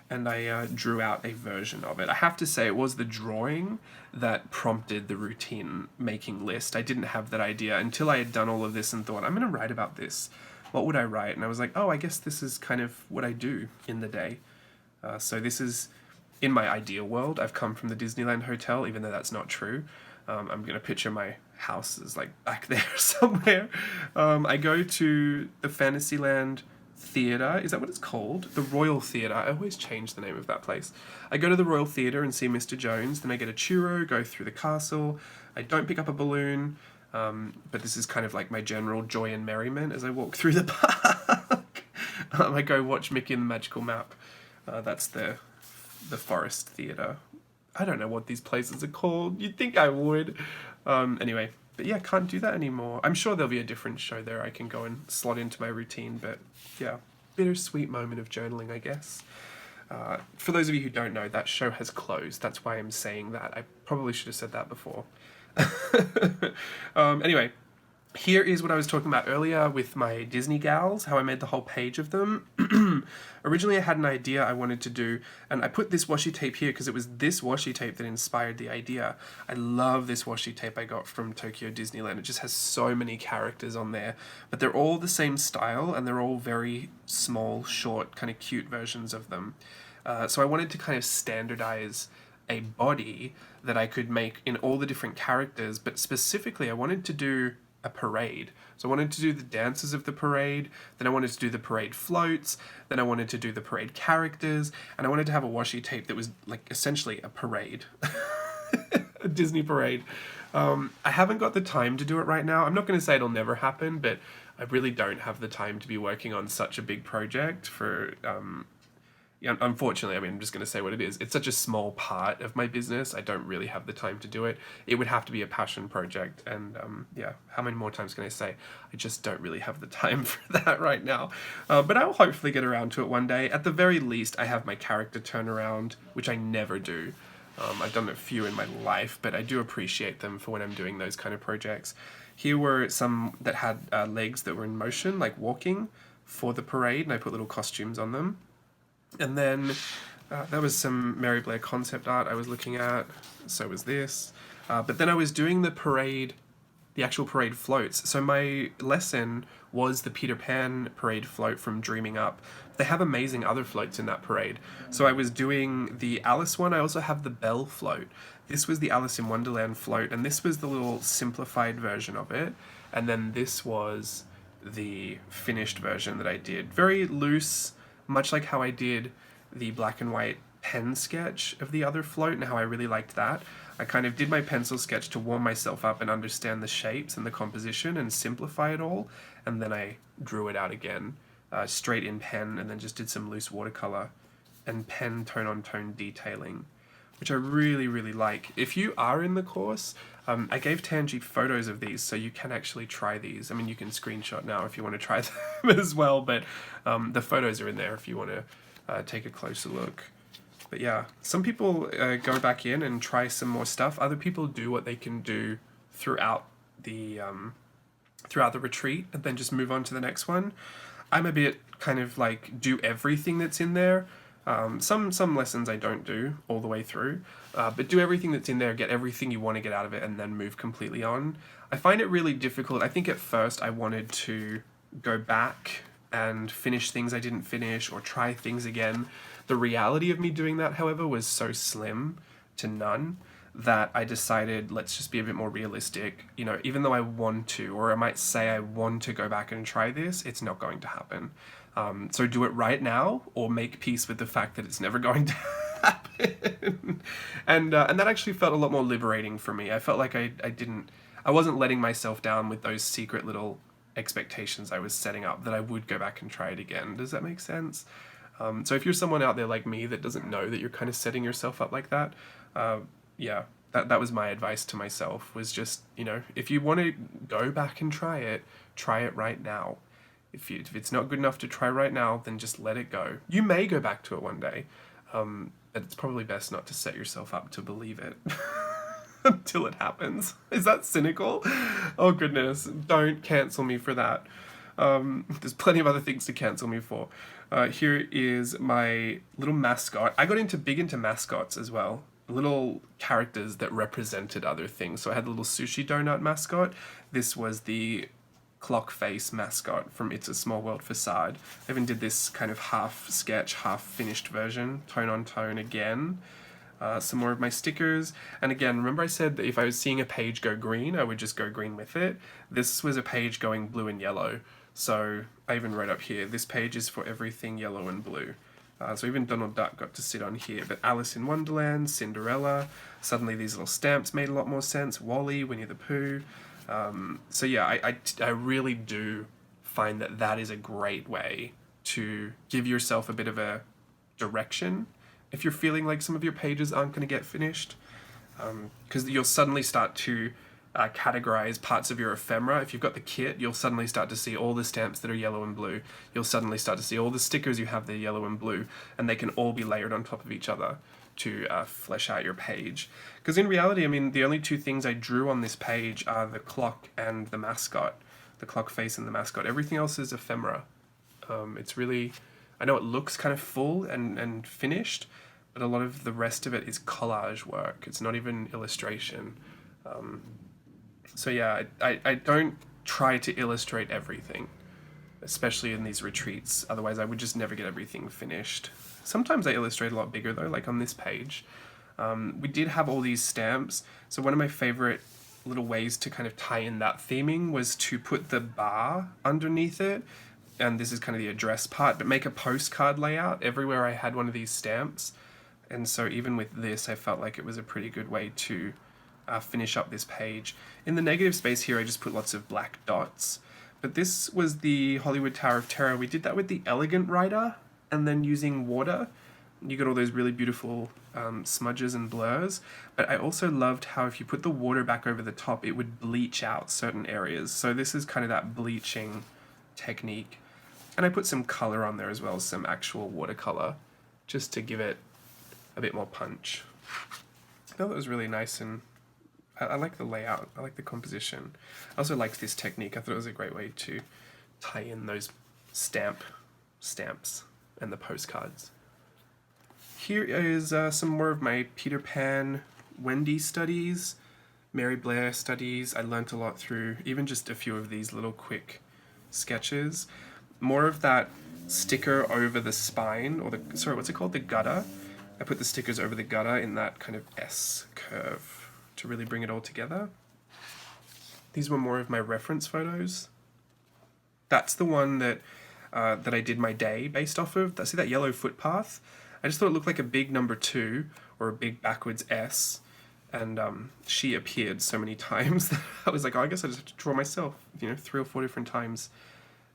S1: And I drew out a version of it. I have to say, it was the drawing that prompted the routine making list. I didn't have that idea until I had done all of this and thought, I'm going to write about this. what would I write? And I was like, oh, I guess this is kind of what I do in the day. So this is, in my ideal world, I've come from the Disneyland Hotel, even though that's not true. I'm going to picture my house as like back there somewhere. I go to the Fantasyland Theatre. Is that what it's called? The Royal Theatre. I always change the name of that place. I go to the Royal Theatre and see Mr. Jones. Then I get a churro, go through the castle. I don't pick up a balloon, but this is kind of like my general joy and merriment as I walk through the park. I go watch Mickey and the Magical Map. That's the Forest Theatre. I don't know what these places are called. You'd think I would. Anyway, but yeah, can't do that anymore. I'm sure there'll be a different show there I can go and slot into my routine, but yeah, bittersweet moment of journaling, I guess. For those of you who don't know, that show has closed. That's why I'm saying that. I probably should have said that before. Anyway, here is what I was talking about earlier with my Disney gals, how I made the whole page of them. Originally I had an idea I wanted to do, and I put this washi tape here because it was this washi tape that inspired the idea. I love this washi tape I got from Tokyo Disneyland. It just has so many characters on there, but they're all the same style and they're all very small, short, kind of cute versions of them. So I wanted to kind of standardize a body that I could make in all the different characters, but specifically I wanted to do a parade. So I wanted to do the dances of the parade, then I wanted to do the parade floats, then I wanted to do the parade characters, and I wanted to have a washi tape that was like essentially a parade. A Disney parade. I haven't got the time to do it right now. I'm not going to say it'll never happen, but I really don't have the time to be working on such a big project for... yeah, unfortunately, I mean, I'm just going to say what it is. It's such a small part of my business. I don't really have the time to do it. It would have to be a passion project. And yeah, how many more times can I say? I just don't really have the time for that right now. But I will hopefully get around to it one day. At the very least, I have my character turnaround, which I never do. I've done a few in my life, but I do appreciate them for when I'm doing those kind of projects. Here were some that had legs that were in motion, like walking for the parade, and I put little costumes on them. And then there was some Mary Blair concept art I was looking at, so was this. But then I was doing the parade, the actual parade floats. So my lesson was the Peter Pan parade float from Dreaming Up. They have amazing other floats in that parade. So I was doing the Alice one. I also have the Belle float. This was the Alice in Wonderland float, and this was the little simplified version of it. And then this was the finished version that I did. Very loose, much like how I did the black and white pen sketch of the other float and how I really liked that. I kind of did my pencil sketch to warm myself up and understand the shapes and the composition and simplify it all, and then I drew it out again, straight in pen, and then just did some loose watercolor and pen tone-on-tone detailing, which I really, really like. If you are in the course, I gave Tanji photos of these, so you can actually try these. I mean, you can screenshot now if you want to try them as well, but the photos are in there if you want to take a closer look. But yeah, some people go back in and try some more stuff. Other people do what they can do throughout the retreat and then just move on to the next one. I'm a bit kind of like do everything that's in there. Some lessons I don't do all the way through, but do everything that's in there, get everything you want to get out of it, and then move completely on. I find it really difficult. I think at first I wanted to go back and finish things I didn't finish or try things again. The reality of me doing that, however, was so slim to none that I decided let's just be a bit more realistic. You know, even though I want to, or I might say I want to go back and try this, it's not going to happen. So do it right now, or make peace with the fact that it's never going to happen. And that actually felt a lot more liberating for me. I felt like I wasn't letting myself down with those secret little expectations I was setting up that I would go back and try it again. Does that make sense? So if you're someone out there like me that doesn't know that you're kind of setting yourself up like that, yeah, that was my advice to myself, was just, you know, if you want to go back and try it right now. If it's not good enough to try right now, then just let it go. You may go back to it one day, but it's probably best not to set yourself up to believe it until it happens. Is that cynical? Oh goodness, don't cancel me for that. There's plenty of other things to cancel me for. Here is my little mascot. I got big into mascots as well. Little characters that represented other things. So I had the little sushi donut mascot. This was the clock face mascot from It's a Small World facade. I even did this kind of half sketch, half finished version, tone on tone again. Some more of my stickers, and again, remember I said that if I was seeing a page go green, I would just go green with it. This was a page going blue and yellow, so I even wrote up here, this page is for everything yellow and blue. So even Donald Duck got to sit on here, but Alice in Wonderland, Cinderella, suddenly these little stamps made a lot more sense, Wally, Winnie the Pooh. So yeah, I really do find that that is a great way to give yourself a bit of a direction if you're feeling like some of your pages aren't going to get finished, because you'll suddenly start to categorize parts of your ephemera. If you've got the kit, you'll suddenly start to see all the stamps that are yellow and blue. You'll suddenly start to see all the stickers you have that are yellow and blue, and they can all be layered on top of each other to flesh out your page. Because in reality, I mean, the only two things I drew on this page are the clock and the mascot, the clock face and the mascot. Everything else is ephemera. It's really, I know it looks kind of full and finished, but a lot of the rest of it is collage work. It's not even illustration. So yeah, I don't try to illustrate everything, especially in these retreats. Otherwise, I would just never get everything finished. Sometimes I illustrate a lot bigger though, like on this page. We did have all these stamps, so one of my favorite little ways to kind of tie in that theming was to put the bar underneath it, and this is kind of the address part, but make a postcard layout everywhere I had one of these stamps. And so even with this, I felt like it was a pretty good way to finish up this page. In the negative space here, I just put lots of black dots. But this was the Hollywood Tower of Terror. We did that with the Elegant Writer, and then using water. You got all those really beautiful smudges and blurs. But I also loved how if you put the water back over the top, it would bleach out certain areas. So this is kind of that bleaching technique. And I put some color on there as well, some actual watercolor, just to give it a bit more punch. I thought that was really nice, and I like the layout, I like the composition. I also liked this technique. I thought it was a great way to tie in those stamps and the postcards. Here is some more of my Peter Pan, Wendy studies, Mary Blair studies. I learnt a lot through even just a few of these little quick sketches. More of that sticker over the spine, or the, sorry, what's it called? The gutter. I put the stickers over the gutter in that kind of S curve to really bring it all together. These were more of my reference photos. That's the one that that I did my day based off of. See that yellow footpath? I just thought it looked like a big number 2 or a big backwards S, and she appeared so many times that I was like, oh, I guess I just have to draw myself, 3 or 4 different times,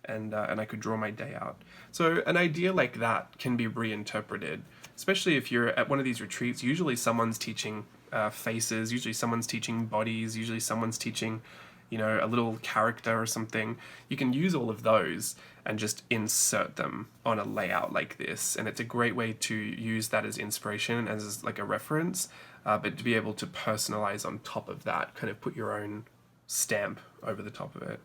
S1: and I could draw my day out. So an idea like that can be reinterpreted, especially if you're at one of these retreats. Usually someone's teaching faces, usually someone's teaching bodies, usually someone's teaching, a little character or something. You can use all of those and just insert them on a layout like this, and it's a great way to use that as inspiration, as like a reference, but to be able to personalize on top of that, kind of put your own stamp over the top of it.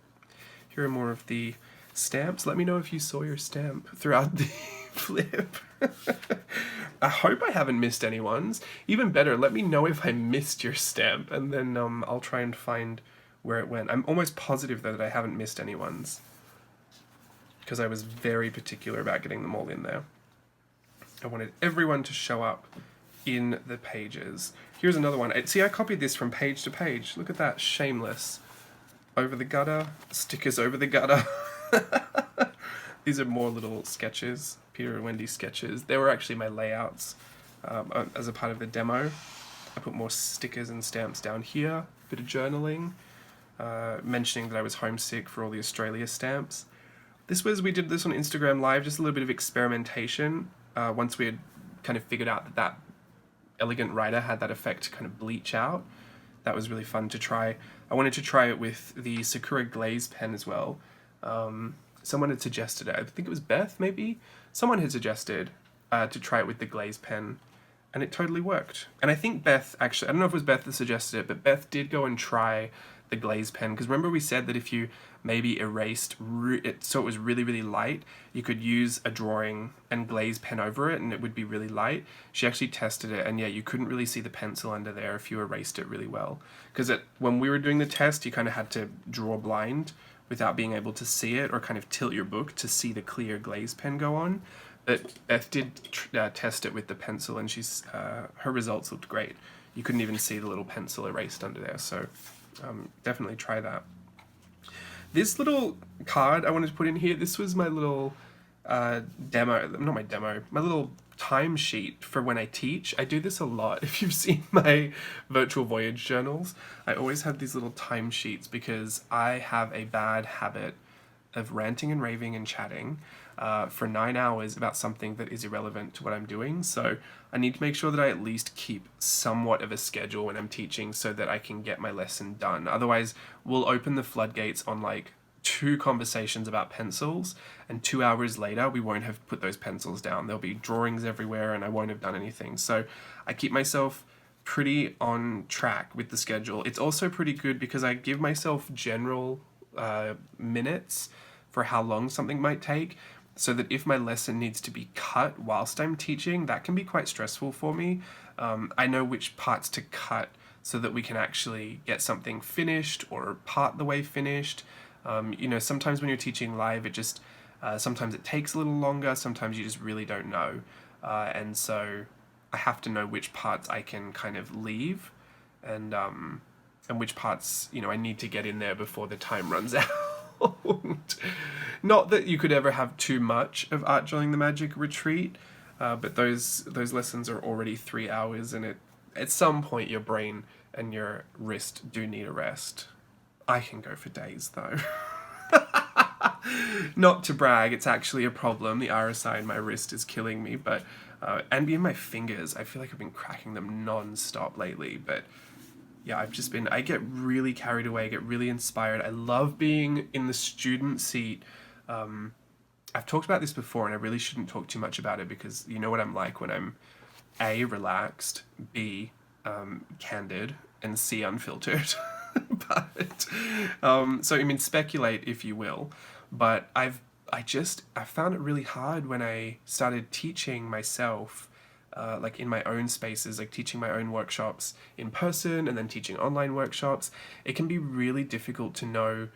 S1: Here are more of the stamps. Let me know if you saw your stamp throughout the flip. I hope I haven't missed any ones. Even better, let me know if I missed your stamp, and then I'll try and find where it went. I'm almost positive though that I haven't missed any ones, because I was very particular about getting them all in there. I wanted everyone to show up in the pages. Here's another one. See, I copied this from page to page. Look at that, shameless. Over the gutter, stickers over the gutter. These are more little sketches, Peter and Wendy sketches. They were actually my layouts as a part of the demo. I put more stickers and stamps down here, bit of journaling, mentioning that I was homesick for all the Australia stamps. We did this on Instagram Live, just a little bit of experimentation. Once we had kind of figured out that Elegant Writer had that effect to kind of bleach out. That was really fun to try. I wanted to try it with the Sakura Glaze Pen as well. Someone had suggested it. I think it was Beth, maybe? Someone had suggested to try it with the Glaze Pen, and it totally worked. And I think Beth, actually, I don't know if it was Beth that suggested it, but Beth did go and try the Glaze Pen, because remember we said that if you maybe erased it so it was really, really light, you could use a drawing and glaze pen over it and it would be really light. She actually tested it, and yeah, you couldn't really see the pencil under there if you erased it really well, because when we were doing the test, you kind of had to draw blind without being able to see it, or kind of tilt your book to see the clear glaze pen go on. But Beth did test it with the pencil, and her results looked great. You couldn't even see the little pencil erased under there, so definitely try that. This little card I wanted to put in here, this was my little my little timesheet for when I teach. I do this a lot. If you've seen my virtual voyage journals, I always have these little timesheets because I have a bad habit of ranting and raving and chatting for 9 hours about something that is irrelevant to what I'm doing. So I need to make sure that I at least keep somewhat of a schedule when I'm teaching so that I can get my lesson done. Otherwise, we'll open the floodgates on like 2 conversations about pencils, and 2 hours later we won't have put those pencils down. There'll be drawings everywhere and I won't have done anything. So I keep myself pretty on track with the schedule. It's also pretty good because I give myself general minutes for how long something might take, so that if my lesson needs to be cut whilst I'm teaching, that can be quite stressful for me. I know which parts to cut so that we can actually get something finished or part the way finished. Sometimes when you're teaching live, it just, sometimes it takes a little longer, sometimes you just really don't know. And so I have to know which parts I can kind of leave and which parts, I need to get in there before the time runs out. Not that you could ever have too much of Art Journaling the Magic retreat, but those lessons are already 3 hours, and at some point your brain and your wrist do need a rest. I can go for days though. Not to brag, it's actually a problem. The RSI in my wrist is killing me, but and in my fingers, I feel like I've been cracking them non-stop lately, but yeah, I get really carried away, I get really inspired. I love being in the student seat. I've talked about this before, and I really shouldn't talk too much about it because you know what I'm like when I'm A, relaxed, B, candid, and C, unfiltered. But speculate if you will, but I found it really hard when I started teaching myself, like in my own spaces, like teaching my own workshops in person and then teaching online workshops. It can be really difficult to know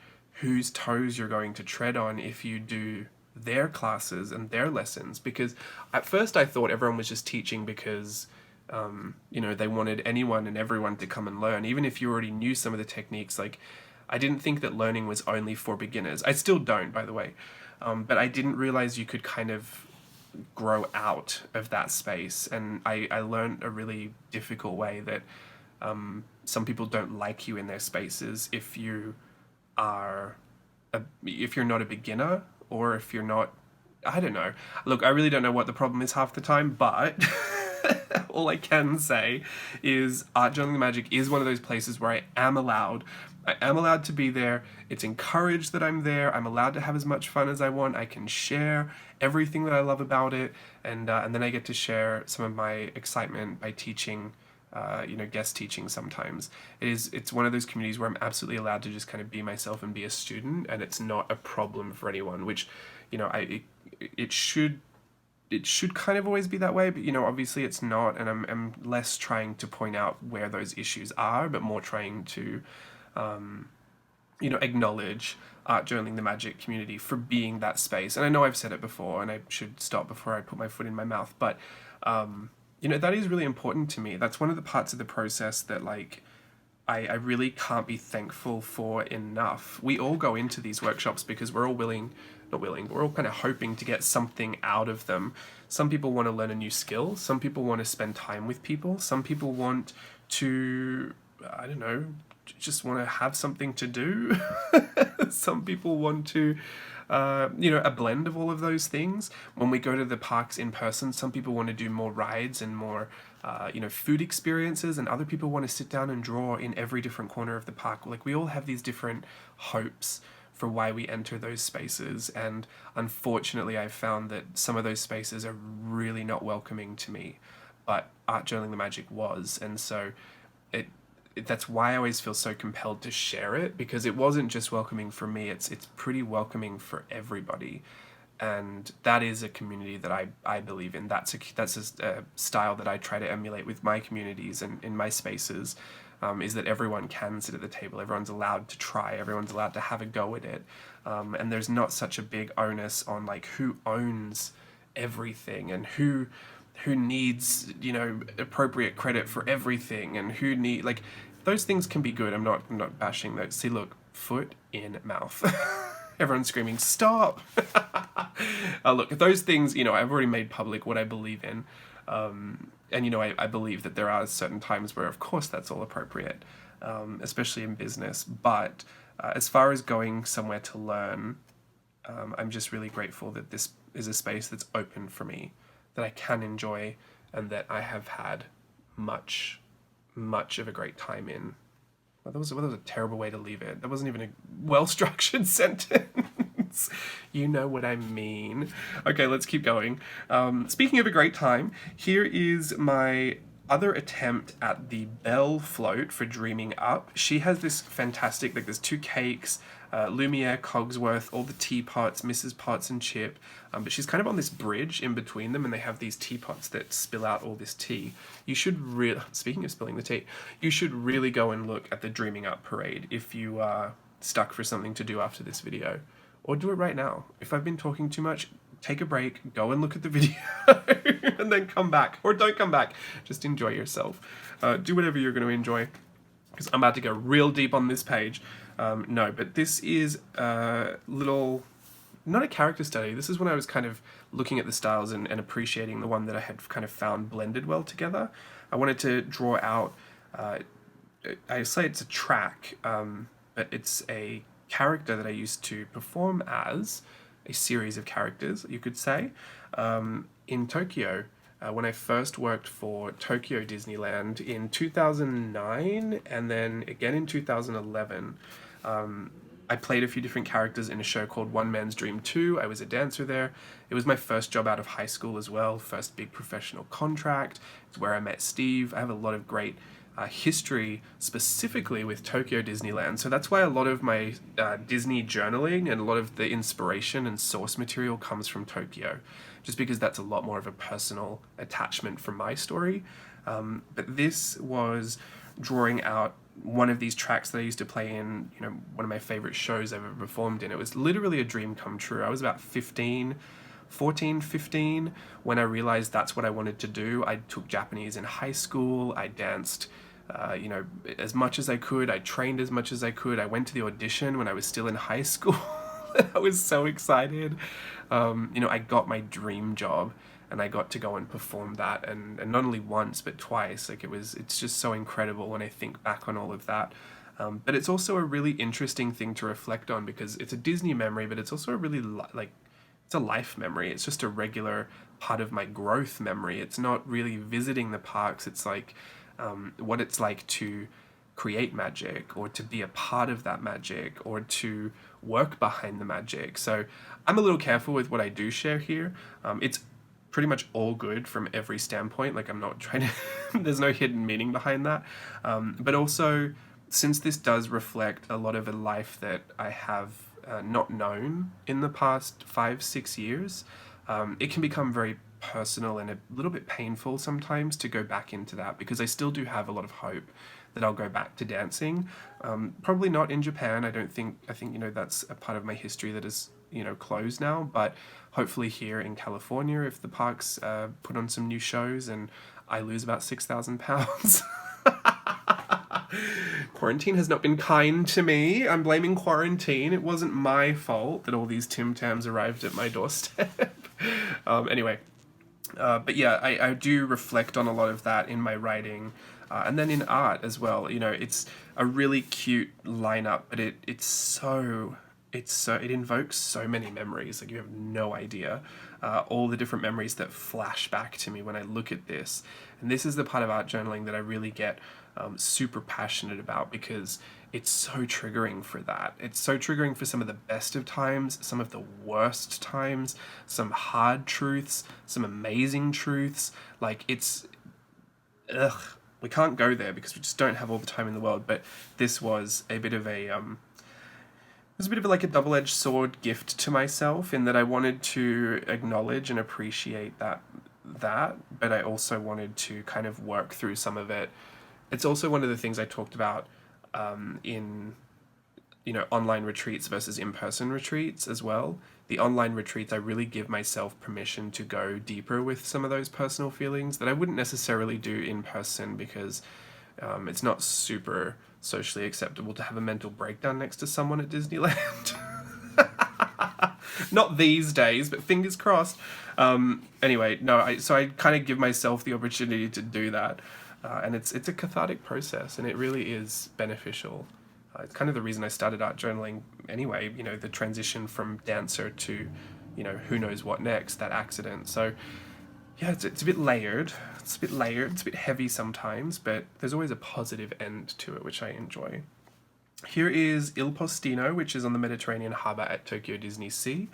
S1: whose toes you're going to tread on if you do their classes and their lessons, because at first I thought everyone was just teaching because they wanted anyone and everyone to come and learn, even if you already knew some of the techniques. Like, I didn't think that learning was only for beginners. I still don't, by the way, but I didn't realize you could kind of grow out of that space, and I learned a really difficult way that some people don't like you in their spaces if you are if you're not a beginner, or if you're not, I don't know. Look, I really don't know what the problem is half the time, but all I can say is Art Journaling the Magic is one of those places where I am allowed to be there. It's encouraged that I'm there. I'm allowed to have as much fun as I want. I can share everything that I love about it, and then I get to share some of my excitement by teaching, guest teaching sometimes. It's one of those communities where I'm absolutely allowed to just kind of be myself and be a student, and it's not a problem for anyone, which, it should kind of always be that way, but obviously it's not, and I'm less trying to point out where those issues are, but more trying to acknowledge Art Journaling the Magic community for being that space. And I know I've said it before, and I should stop before I put my foot in my mouth, but that is really important to me. That's one of the parts of the process that I really can't be thankful for enough. We all go into these workshops because we're all we're all kind of hoping to get something out of them. Some people want to learn a new skill. Some people want to spend time with people. Some people want to, I don't know, just want to have something to do. Some people want to, a blend of all of those things. When we go to the parks in person, some people want to do more rides and more, food experiences, and other people want to sit down and draw in every different corner of the park. Like, we all have these different hopes for why we enter those spaces, and unfortunately I've found that some of those spaces are really not welcoming to me, but Art Journaling the Magic was, and so that's why I always feel so compelled to share it, because it wasn't just welcoming for me, it's pretty welcoming for everybody. And that is a community that I believe in. That's a style that I try to emulate with my communities and in my spaces. is that everyone can sit at the table, everyone's allowed to try, everyone's allowed to have a go at it, and there's not such a big onus on like who owns everything and who needs, you know, appropriate credit for everything, and who need, like, those things can be good. I'm not bashing those. See, look, foot in mouth. Everyone's screaming, stop! Look, those things, you know, I've already made public what I believe in. And, you know, I believe that there are certain times where, of course, that's all appropriate, especially in business. But as far as going somewhere to learn, I'm just really grateful that this is a space that's open for me, that I can enjoy, and that I have had much of a great time in. Well, that was a terrible way to leave it. That wasn't even a well-structured sentence. You know what I mean. Okay, let's keep going. Speaking of a great time, here is my other attempt at the Belle float for Dreaming Up. She has this fantastic, like, there's 2 cakes, Lumiere, Cogsworth, all the teapots, Mrs. Potts and Chip, but she's kind of on this bridge in between them, and they have these teapots that spill out all this tea. You should really, speaking of spilling the tea, you should really go and look at the Dreaming Up parade if you are stuck for something to do after this video, or do it right now. If I've been talking too much, take a break, go and look at the video, and then come back. Or don't come back, just enjoy yourself. Do whatever you're going to enjoy, because I'm about to go real deep on this page. No, but this is a little, not a character study, this is when I was kind of looking at the styles and appreciating the one that I had kind of found blended well together. I wanted to draw out, I say it's a track, but it's a character that I used to perform as, a series of characters, you could say, in Tokyo. When I first worked for Tokyo Disneyland in 2009, and then again in 2011, I played a few different characters in a show called One Man's Dream 2. I was a dancer there. It was my first job out of high school as well, first big professional contract. It's where I met Steve. I have a lot of great history specifically with Tokyo Disneyland. So that's why a lot of my Disney journaling and a lot of the inspiration and source material comes from Tokyo, just because that's a lot more of a personal attachment from my story. But this was drawing out one of these tracks that I used to play in, you know, one of my favorite shows I've ever performed in. It was literally a dream come true. I was about 15 when I realized that's what I wanted to do. I took Japanese in high school. I danced you know, as much as I could. I trained as much as I could. I went to the audition when I was still in high school. I was so excited. You know, I got my dream job, and I got to go and perform that, and not only once but twice. Like, it's just so incredible when I think back on all of that. But it's also a really interesting thing to reflect on, because it's a Disney memory, but it's also a really it's a life memory. It's just a regular part of my growth memory. It's not really visiting the parks. It's like what it's like to create magic, or to be a part of that magic, or to work behind the magic. So I'm a little careful with what I do share here. It's pretty much all good from every standpoint. Like, I'm not trying to there's no hidden meaning behind that. But also, since this does reflect a lot of a life that I have not known in the past 5-6 years, it can become very personal and a little bit painful sometimes to go back into that, because I still do have a lot of hope that I'll go back to dancing. Probably not in Japan. I think, you know, that's a part of my history that is, you know, closed now, but hopefully here in California, if the parks put on some new shows and I lose about 6,000 pounds. Quarantine has not been kind to me. I'm blaming quarantine. It wasn't my fault that all these Tim Tams arrived at my doorstep. Anyway, but yeah, I do reflect on a lot of that in my writing, and then in art as well. You know, it's a really cute lineup, but it invokes so many memories. Like, you have no idea all the different memories that flash back to me when I look at this. And this is the part of art journaling that I really get super passionate about, because it's so triggering for that. It's so triggering for some of the best of times, some of the worst times, some hard truths, some amazing truths. Like, we can't go there because we just don't have all the time in the world. But this was a bit of a like a double-edged sword gift to myself, in that I wanted to acknowledge and appreciate that, but I also wanted to kind of work through some of it It's also one of the things I talked about in, online retreats versus in-person retreats as well. The online retreats, I really give myself permission to go deeper with some of those personal feelings that I wouldn't necessarily do in person, because it's not super socially acceptable to have a mental breakdown next to someone at Disneyland. Not these days, but fingers crossed. Anyway, no, so I kind of give myself the opportunity to do that. And it's a cathartic process, and it really is beneficial. It's kind of the reason I started art journaling anyway, the transition from dancer to, who knows what next, that accident. So, yeah, it's a bit layered. It's a bit heavy sometimes, but there's always a positive end to it, which I enjoy. Here is Il Postino, which is on the Mediterranean harbour at Tokyo Disney Sea.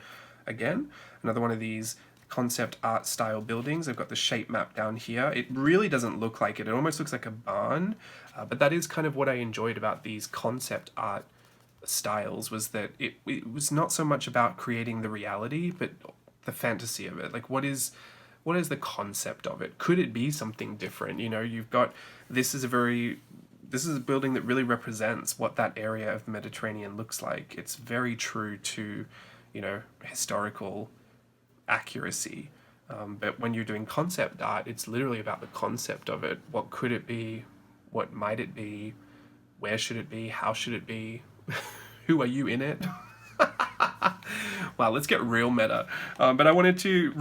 S1: Again, another one of these concept art style buildings. I've got the shape map down here. It really doesn't look like it. It almost looks like a barn, but that is kind of what I enjoyed about these concept art styles, was that it was not so much about creating the reality, but the fantasy of it. Like, what is the concept of it? Could it be something different? You've got, this is a building that really represents what that area of the Mediterranean looks like. It's very true to, historical accuracy. But when you're doing concept art, it's literally about the concept of it. What could it be? What might it be? Where should it be? How should it be? Who are you in it? Wow, let's get real meta. But I wanted to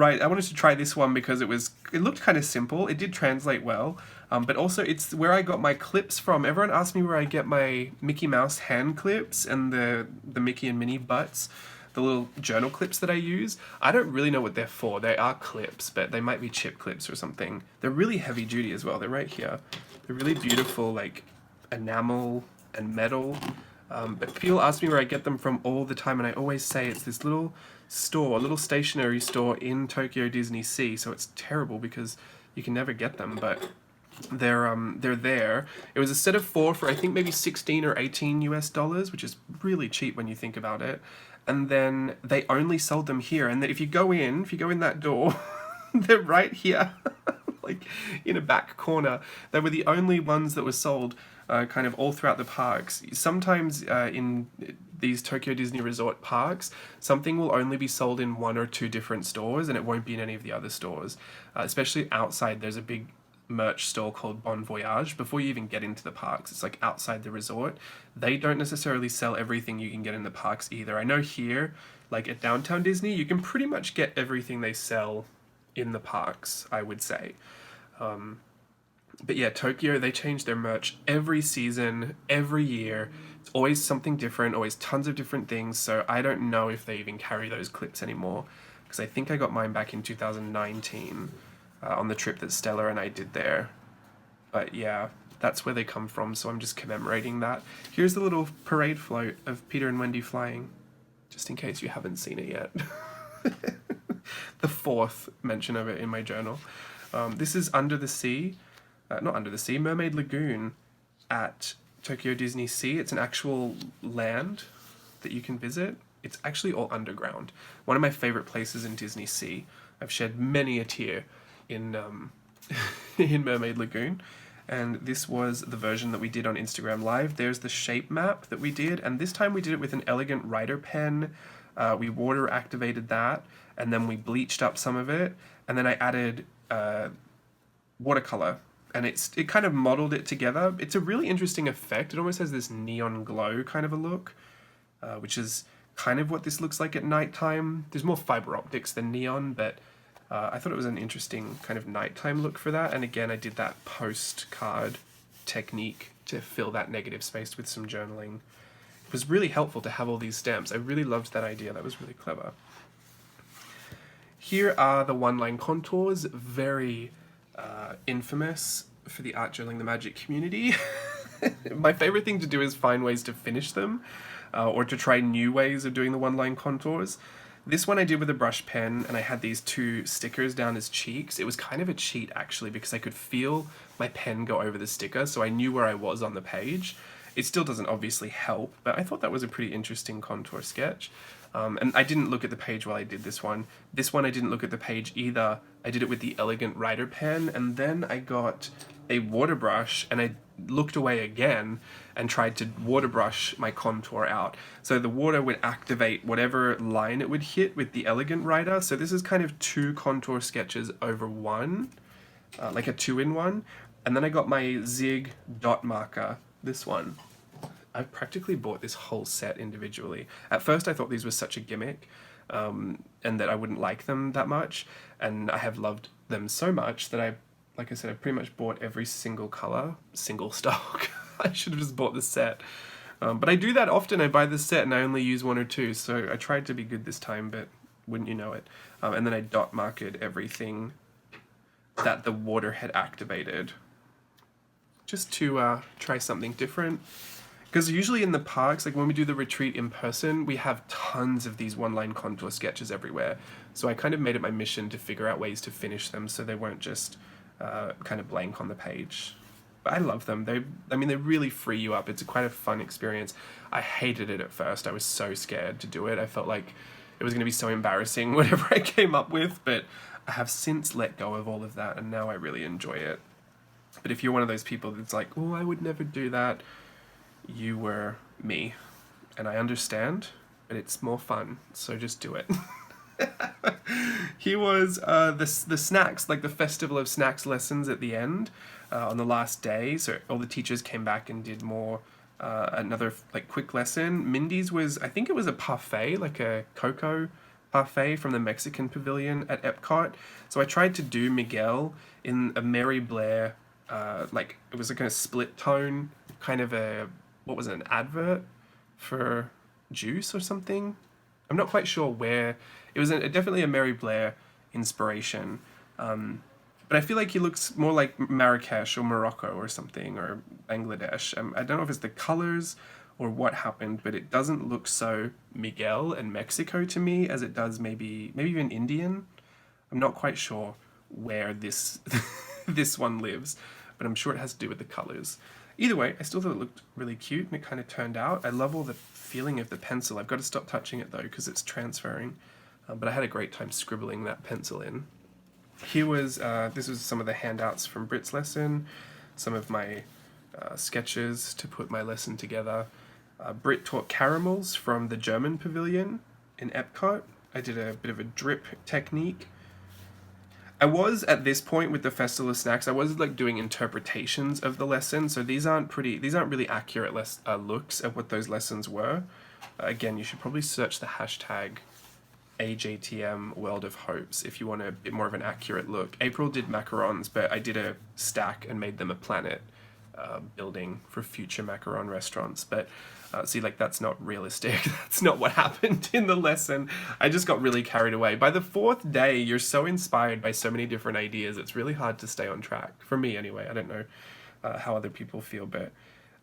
S1: try this one because it looked kind of simple. It did translate well. But also it's where I got my clips from. Everyone asked me where I get my Mickey Mouse hand clips and the Mickey and Minnie butts, the little journal clips that I use. I don't really know what they're for. They are clips, but they might be chip clips or something. They're really heavy duty as well. They're right here. They're really beautiful, like enamel and metal. But people ask me where I get them from all the time, and I always say it's this little stationery store in Tokyo Disney Sea. So it's terrible because you can never get them, but they're there. It was a set of 4 for I think maybe 16 or 18 US dollars, which is really cheap when you think about it. And then they only sold them here. And if you go in that door, they're right here, like in a back corner. They were the only ones that were sold kind of all throughout the parks. Sometimes in these Tokyo Disney Resort parks, something will only be sold in 1 or 2 different stores, and it won't be in any of the other stores. Especially outside, there's a big merch store called Bon Voyage. Before you even get into the parks, it's like outside the resort. They don't necessarily sell everything you can get in the parks either. I know here, like at Downtown Disney, you can pretty much get everything they sell in the parks, I would say. But yeah, Tokyo, they change their merch every season, every year. It's always something different, always tons of different things. So I don't know if they even carry those clips anymore, because I think I got mine back in 2019 on the trip that Stella and I did there. But yeah, that's where they come from, so I'm just commemorating that. Here's the little parade float of Peter and Wendy flying, just in case you haven't seen it yet. The 4th mention of it in my journal. This is Under the Sea. Not Under the Sea, Mermaid Lagoon at Tokyo Disney Sea. It's an actual land that you can visit. It's actually all underground. One of my favorite places in Disney Sea. I've shed many a tear in in Mermaid Lagoon. And this was the version that we did on Instagram Live. There's the shape map that we did, and this time we did it with an elegant writer pen. We water activated that, and then we bleached up some of it, and then I added watercolor, and it kind of modeled it together. It's a really interesting effect. It almost has this neon glow kind of a look, which is kind of what this looks like at nighttime. There's more fiber optics than neon, but I thought it was an interesting kind of nighttime look for that. And again, I did that postcard technique to fill that negative space with some journaling. It was really helpful to have all these stamps. I really loved that idea. That was really clever. Here are the one-line contours, very infamous for the Art Journaling the Magic community. My favorite thing to do is find ways to finish them, or to try new ways of doing the one-line contours. This one I did with a brush pen, and I had these 2 stickers down as cheeks. It was kind of a cheat, actually, because I could feel my pen go over the sticker, so I knew where I was on the page. It still doesn't obviously help, but I thought that was a pretty interesting contour sketch. And I didn't look at the page while I did this one. This one I didn't look at the page either. I did it with the elegant writer pen, and then I got a water brush, and I looked away again and tried to water brush my contour out. So the water would activate whatever line it would hit with the Elegant Writer. So this is kind of 2 contour sketches over one, like a 2-in-1. And then I got my Zig Dot Marker, this one. I've practically bought this whole set individually. At first I thought these were such a gimmick, and that I wouldn't like them that much. And I have loved them so much that like I said, I pretty much bought every single color, single stock. I should have just bought the set. But I do that often. I buy the set and I only use 1 or 2. So I tried to be good this time, but wouldn't you know it. And then I dot marked everything that the water had activated. Just to try something different. Because usually in the parks, like when we do the retreat in person, we have tons of these one-line contour sketches everywhere. So I kind of made it my mission to figure out ways to finish them so they weren't just kind of blank on the page. But I love them. They really free you up. It's quite a fun experience. I hated it at first. I was so scared to do it. I felt like it was going to be so embarrassing whatever I came up with, but I have since let go of all of that and now I really enjoy it. But if you're one of those people that's like, oh, I would never do that, you were me. And I understand, but it's more fun, so just do it. He was the snacks, like the Festival of Snacks lessons at the end on the last day. So all the teachers came back and did more, another like quick lesson. Mindy's was, I think it was a parfait, like a cocoa parfait from the Mexican pavilion at Epcot. So I tried to do Miguel in a Mary Blair, like it was like a split tone, kind of a, what was it, an advert for juice or something? I'm not quite sure where. It was definitely a Mary Blair inspiration. But I feel like he looks more like Marrakesh or Morocco or something, or Bangladesh. I don't know if it's the colors or what happened, but it doesn't look so Miguel and Mexico to me as it does maybe even Indian. I'm not quite sure where this this one lives, but I'm sure it has to do with the colors. Either way, I still thought it looked really cute and it kind of turned out. I love all the feeling of the pencil. I've got to stop touching it though because it's transferring. But I had a great time scribbling that pencil in. Here was, this was some of the handouts from Brit's lesson, some of my sketches to put my lesson together. Brit taught caramels from the German pavilion in Epcot. I did a bit of a drip technique. I was at this point with the Festival of Snacks, I was like doing interpretations of the lesson, so these aren't really accurate looks at what those lessons were. Again, you should probably search the hashtag AJTM World of Hopes if you want a bit more of an accurate look. April did macarons, but I did a stack and made them a planet building for future macaron restaurants. But see, like that's not realistic. That's not what happened in the lesson. I just got really carried away. By the 4th day, you're so inspired by so many different ideas. It's really hard to stay on track. For me anyway. I don't know how other people feel, but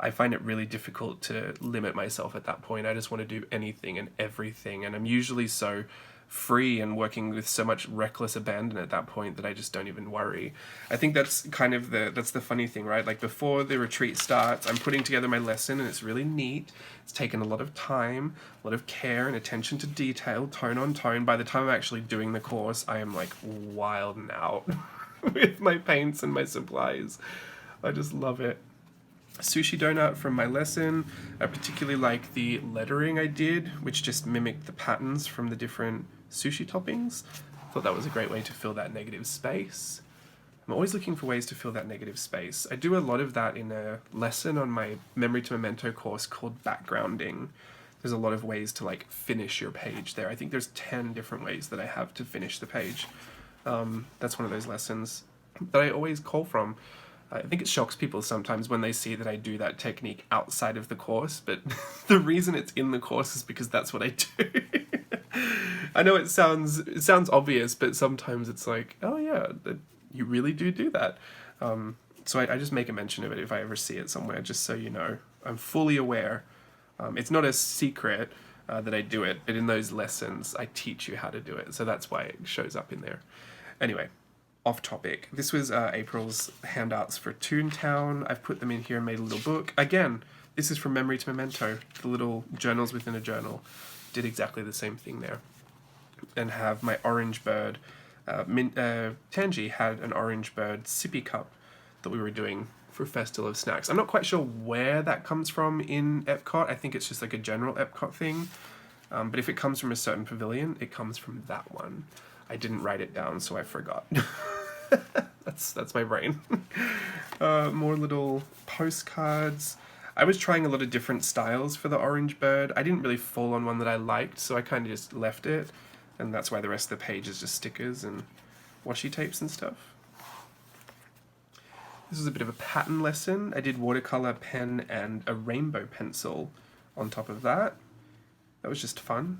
S1: I find it really difficult to limit myself at that point. I just want to do anything and everything, and I'm usually so free and working with so much reckless abandon at that point that I just don't even worry. I think that's kind of that's the funny thing, right? Like before the retreat starts, I'm putting together my lesson and it's really neat. It's taken a lot of time, a lot of care and attention to detail, tone on tone. By the time I'm actually doing the course, I am like wild and out with my paints and my supplies. I just love it. Sushi donut from my lesson. I particularly like the lettering I did, which just mimicked the patterns from the different sushi toppings. Thought that was a great way to fill that negative space. I'm always looking for ways to fill that negative space. I do a lot of that in a lesson on my Memory to Memento course called Backgrounding. There's a lot of ways to like finish your page there. I think there's 10 different ways that I have to finish the page. That's one of those lessons that I always call from. I think it shocks people sometimes when they see that I do that technique outside of the course, but the reason it's in the course is because that's what I do. I know it sounds obvious, but sometimes it's like, oh yeah, you really do that. So I just make a mention of it if I ever see it somewhere, just so you know. I'm fully aware. It's not a secret that I do it, but in those lessons, I teach you how to do it. So that's why it shows up in there. Anyway. Off topic. This was April's handouts for Toontown. I've put them in here and made a little book. Again, this is from Memory to Memento, the little journals within a journal. Did exactly the same thing there. And have my orange bird. Tangi had an orange bird sippy cup that we were doing for Festival of Snacks. I'm not quite sure where that comes from in Epcot. I think it's just like a general Epcot thing. But if it comes from a certain pavilion, it comes from that one. I didn't write it down, so I forgot. That's my brain. More little postcards. I was trying a lot of different styles for the orange bird. I didn't really fall on one that I liked, so I kind of just left it. And that's why the rest of the page is just stickers and washi tapes and stuff. This was a bit of a pattern lesson. I did watercolor pen and a rainbow pencil on top of that. That was just fun.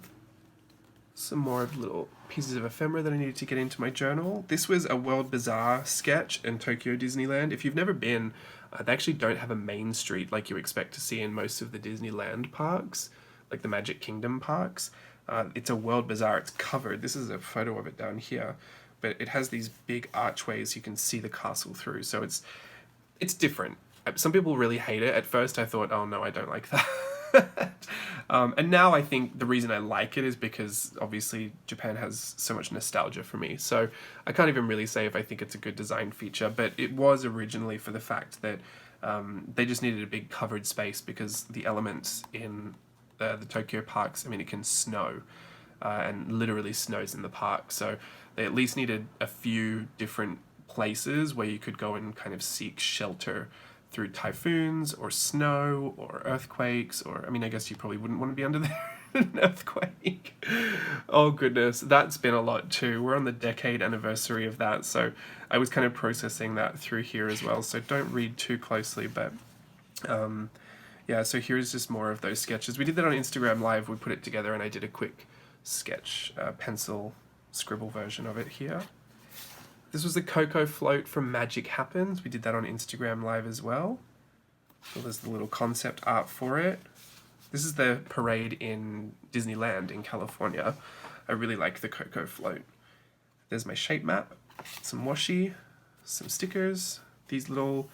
S1: Some more little pieces of ephemera that I needed to get into my journal. This was a World Bazaar sketch in Tokyo Disneyland. If you've never been, they actually don't have a main street like you expect to see in most of the Disneyland parks, like the Magic Kingdom parks. It's a World Bazaar. It's covered. This is a photo of it down here, but it has these big archways you can see the castle through. So it's different. Some people really hate it. At first I thought, oh no, I don't like that. And now I think the reason I like it is because obviously Japan has so much nostalgia for me. So I can't even really say if I think it's a good design feature, but it was originally for the fact that they just needed a big covered space because the elements in the Tokyo parks, I mean, it can snow and literally snows in the park. So they at least needed a few different places where you could go and kind of seek shelter through typhoons or snow or earthquakes, or I mean, I guess you probably wouldn't want to be under there in an earthquake. Oh goodness, that's been a lot too. We're on the decade anniversary of that, so I was kind of processing that through here as well, so don't read too closely, but yeah, so here's just more of those sketches. We did that on Instagram Live, we put it together and I did a quick sketch, pencil scribble version of it here. This was the Cocoa Float from Magic Happens. We did that on Instagram Live as well. So there's the little concept art for it. This is the parade in Disneyland in California. I really like the Cocoa Float. There's my shape map, some washi, some stickers, these little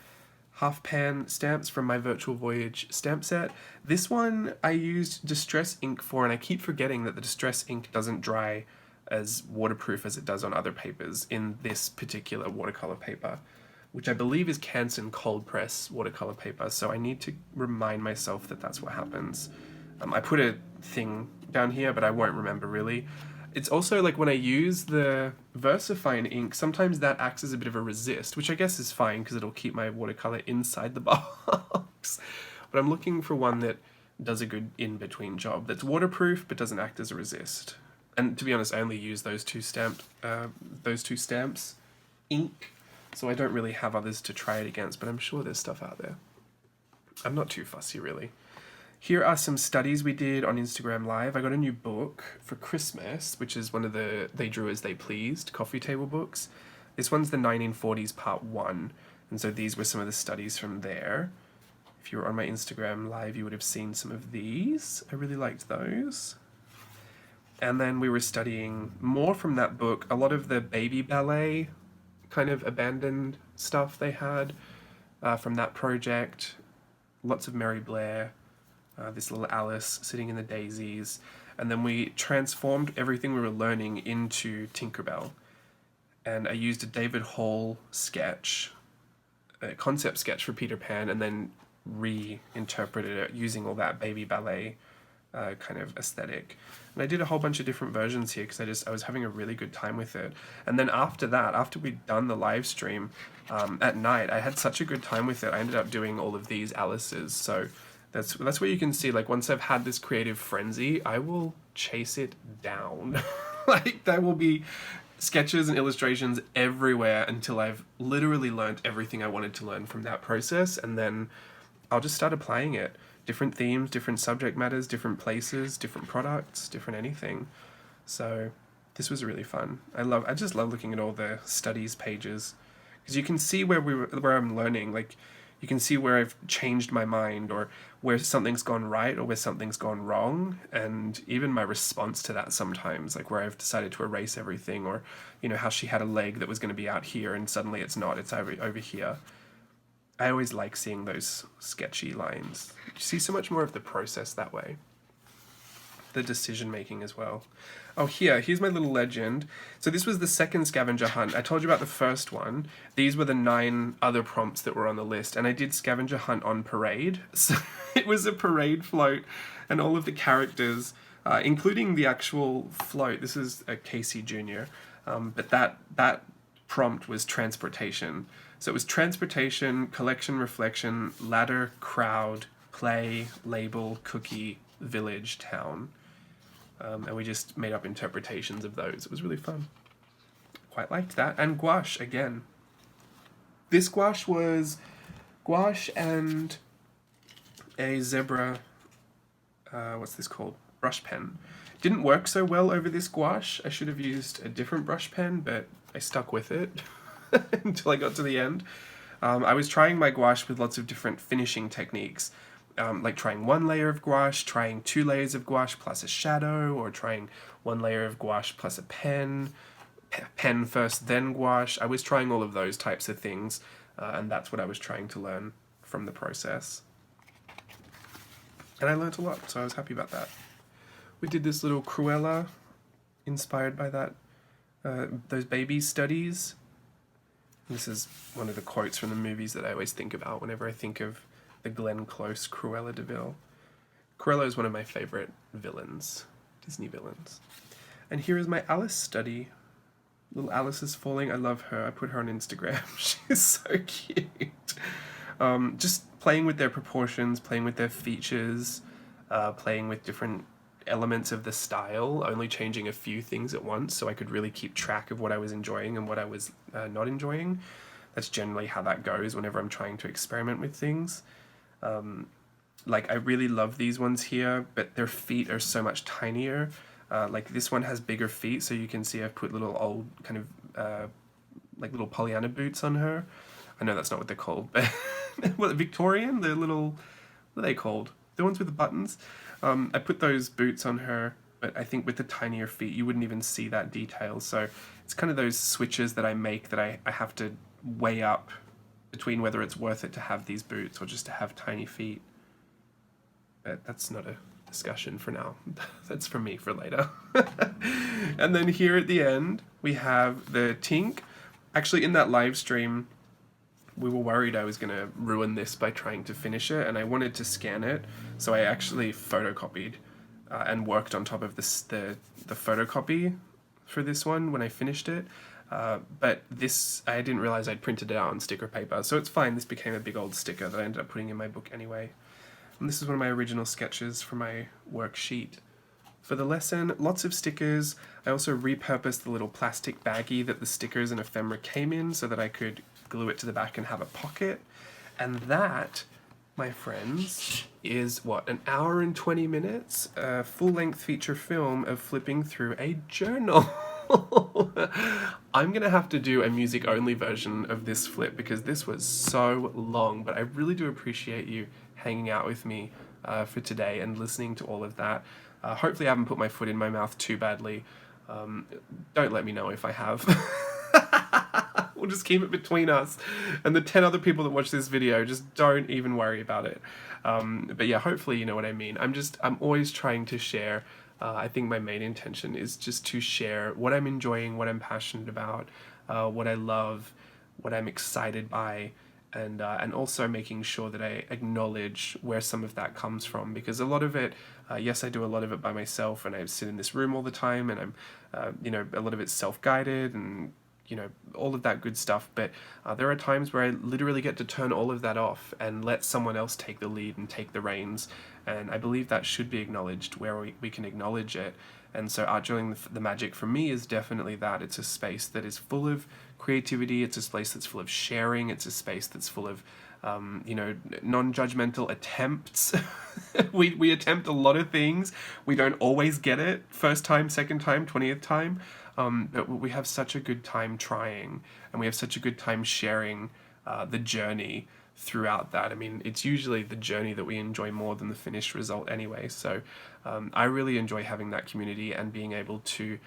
S1: half pan stamps from my Virtual Voyage stamp set. This one I used Distress ink for, and I keep forgetting that the Distress ink doesn't dry as waterproof as it does on other papers in this particular watercolor paper, which I believe is Canson cold press watercolor paper, so I need to remind myself that that's what happens. I put a thing down here, but I won't remember really. It's also like when I use the VersaFine ink, sometimes that acts as a bit of a resist, which I guess is fine because it'll keep my watercolor inside the box. But I'm looking for one that does a good in-between job, that's waterproof but doesn't act as a resist. And to be honest, I only use those two stamps ink, so I don't really have others to try it against, but I'm sure there's stuff out there. I'm not too fussy, really. Here are some studies we did on Instagram Live. I got a new book for Christmas, which is one of the They Drew As They Pleased coffee table books. This one's the 1940s Part 1, and so these were some of the studies from there. If you were on my Instagram Live, you would have seen some of these. I really liked those. And then we were studying more from that book, a lot of the baby ballet kind of abandoned stuff they had from that project. Lots of Mary Blair, this little Alice sitting in the daisies. And then we transformed everything we were learning into Tinkerbell. And I used a David Hall sketch, a concept sketch for Peter Pan, and then reinterpreted it using all that baby ballet kind of aesthetic. And I did a whole bunch of different versions here because I was having a really good time with it. And then after that, after we'd done the live stream at night, I had such a good time with it. I ended up doing all of these Alices. So that's where you can see, like, once I've had this creative frenzy, I will chase it down. Like, there will be sketches and illustrations everywhere until I've literally learned everything I wanted to learn from that process, and then I'll just start applying it. Different themes, different subject matters, different places, different products, different anything. So this was really fun. I just love looking at all the studies pages because you can see where I'm learning. Like, you can see where I've changed my mind, or where something's gone right, or where something's gone wrong, and even my response to that sometimes, like where I've decided to erase everything, or, you know, how she had a leg that was going to be out here and suddenly it's not, it's over here. I always like seeing those sketchy lines. You see so much more of the process that way. the decision making as well. Oh, here's my little legend. So this was the second scavenger hunt. I told you about the first one. These were the 9 other prompts that were on the list, and I did scavenger hunt on parade. So it was a parade float, and all of the characters, including the actual float. This is a Casey Jr., but that prompt was transportation. So it was transportation, collection, reflection, ladder, crowd, play, label, cookie, village, town. And we just made up interpretations of those. It was really fun. Quite liked that. And gouache again. This gouache was gouache and a zebra, what's this called? Brush pen. Didn't work so well over this gouache. I should have used a different brush pen, but I stuck with it until I got to the end. I was trying my gouache with lots of different finishing techniques. Like trying 1 layer of gouache, trying 2 layers of gouache plus a shadow, or trying 1 layer of gouache plus a pen, pen first then gouache. I was trying all of those types of things, and that's what I was trying to learn from the process. And I learnt a lot, so I was happy about that. We did this little Cruella, inspired by that, those baby studies. This is one of the quotes from the movies that I always think about whenever I think of the Glenn Close Cruella de Vil. Cruella is one of my favorite villains, Disney villains. And here is my Alice study. Little Alice is falling. I love her. I put her on Instagram. She's so cute. Just playing with their proportions, playing with their features, playing with different elements of the style, only changing a few things at once so I could really keep track of what I was enjoying and what I was not enjoying. That's generally how that goes whenever I'm trying to experiment with things. Like I really love these ones here, but their feet are so much tinier. Like this one has bigger feet, so you can see I've put little old kind of like little Pollyanna boots on her. I know that's not what they're called, but what, Victorian? The little, what are they called? The ones with the buttons? I put those boots on her, but I think with the tinier feet you wouldn't even see that detail. So it's kind of those switches that I make that I have to weigh up between whether it's worth it to have these boots or just to have tiny feet. But that's not a discussion for now. That's for me for later. And then here at the end we have the Tink. Actually, in that live stream we were worried I was going to ruin this by trying to finish it, and I wanted to scan it, so I actually photocopied and worked on top of the photocopy for this one when I finished it. But this, I didn't realize I'd printed it out on sticker paper, so it's fine. This became a big old sticker that I ended up putting in my book anyway. And this is one of my original sketches for my worksheet. For the lesson, lots of stickers. I also repurposed the little plastic baggie that the stickers and ephemera came in so that I could glue it to the back and have a pocket. And that, my friends, is what, an hour and 20 minutes? A full-length feature film of flipping through a journal. I'm gonna have to do a music-only version of this flip because this was so long, but I really do appreciate you hanging out with me for today and listening to all of that. Hopefully I haven't put my foot in my mouth too badly. Don't let me know if I have. We'll just keep it between us and the 10 other people that watch this video. Just don't even worry about it. But yeah, hopefully you know what I mean. I'm always trying to share. I think my main intention is just to share what I'm enjoying, what I'm passionate about, what I love, what I'm excited by, and also making sure that I acknowledge where some of that comes from, because a lot of it, yes, I do a lot of it by myself, and I sit in this room all the time, and I'm, a lot of it's self-guided, and all of that good stuff, but there are times where I literally get to turn all of that off and let someone else take the lead and take the reins, and I believe that should be acknowledged where we can acknowledge it. And so Art Journaling, the magic for me is definitely that. It's a space that is full of creativity, it's a space that's full of sharing, it's a space that's full of non-judgmental attempts. we attempt a lot of things, we don't always get it first time, second time, 20th time. But we have such a good time trying, and we have such a good time sharing the journey throughout that. I mean, it's usually the journey that we enjoy more than the finished result anyway. So I really enjoy having that community and being able to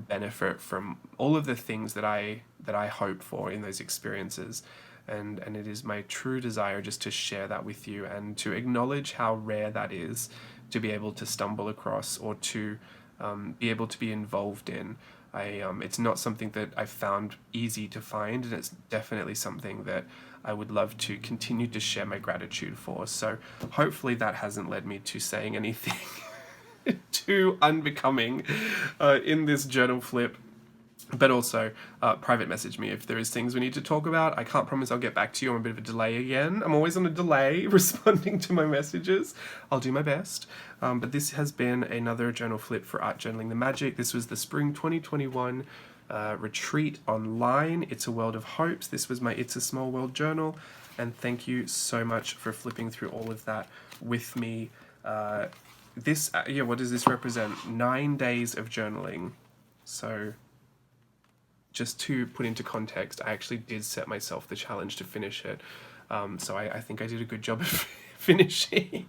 S1: benefit from all of the things that I hope for in those experiences. and it is my true desire just to share that with you and to acknowledge how rare that is to be able to stumble across or to be able to be involved in. It's not something that I found easy to find, and it's definitely something that I would love to continue to share my gratitude for. So hopefully that hasn't led me to saying anything too unbecoming in this journal flip. But also, private message me if there is things we need to talk about. I can't promise I'll get back to you. I'm a bit of a delay again. I'm always on a delay responding to my messages. I'll do my best. But this has been another journal flip for Art Journaling the Magic. This was the Spring 2021 retreat online. It's a World of Hopes. This was my It's a Small World journal. And thank you so much for flipping through all of that with me. What does this represent? 9 days of journaling. So just to put into context, I actually did set myself the challenge to finish it. So I think I did a good job of finishing.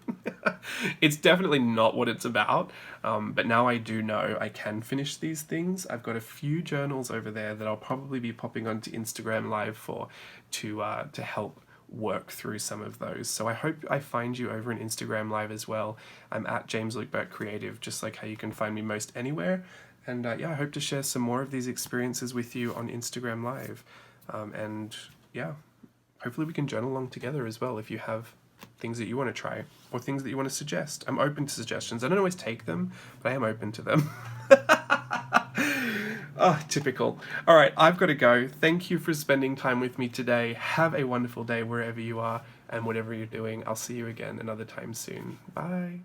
S1: It's definitely not what it's about, but now I do know I can finish these things. I've got a few journals over there that I'll probably be popping onto Instagram Live for to help work through some of those. So I hope I find you over in Instagram Live as well. I'm at James Luke Burke Creative, just like how you can find me most anywhere. And I hope to share some more of these experiences with you on Instagram Live. Hopefully we can journal along together as well if you have things that you want to try or things that you want to suggest. I'm open to suggestions. I don't always take them, but I am open to them. Oh, typical. All right, I've got to go. Thank you for spending time with me today. Have a wonderful day wherever you are and whatever you're doing. I'll see you again another time soon. Bye.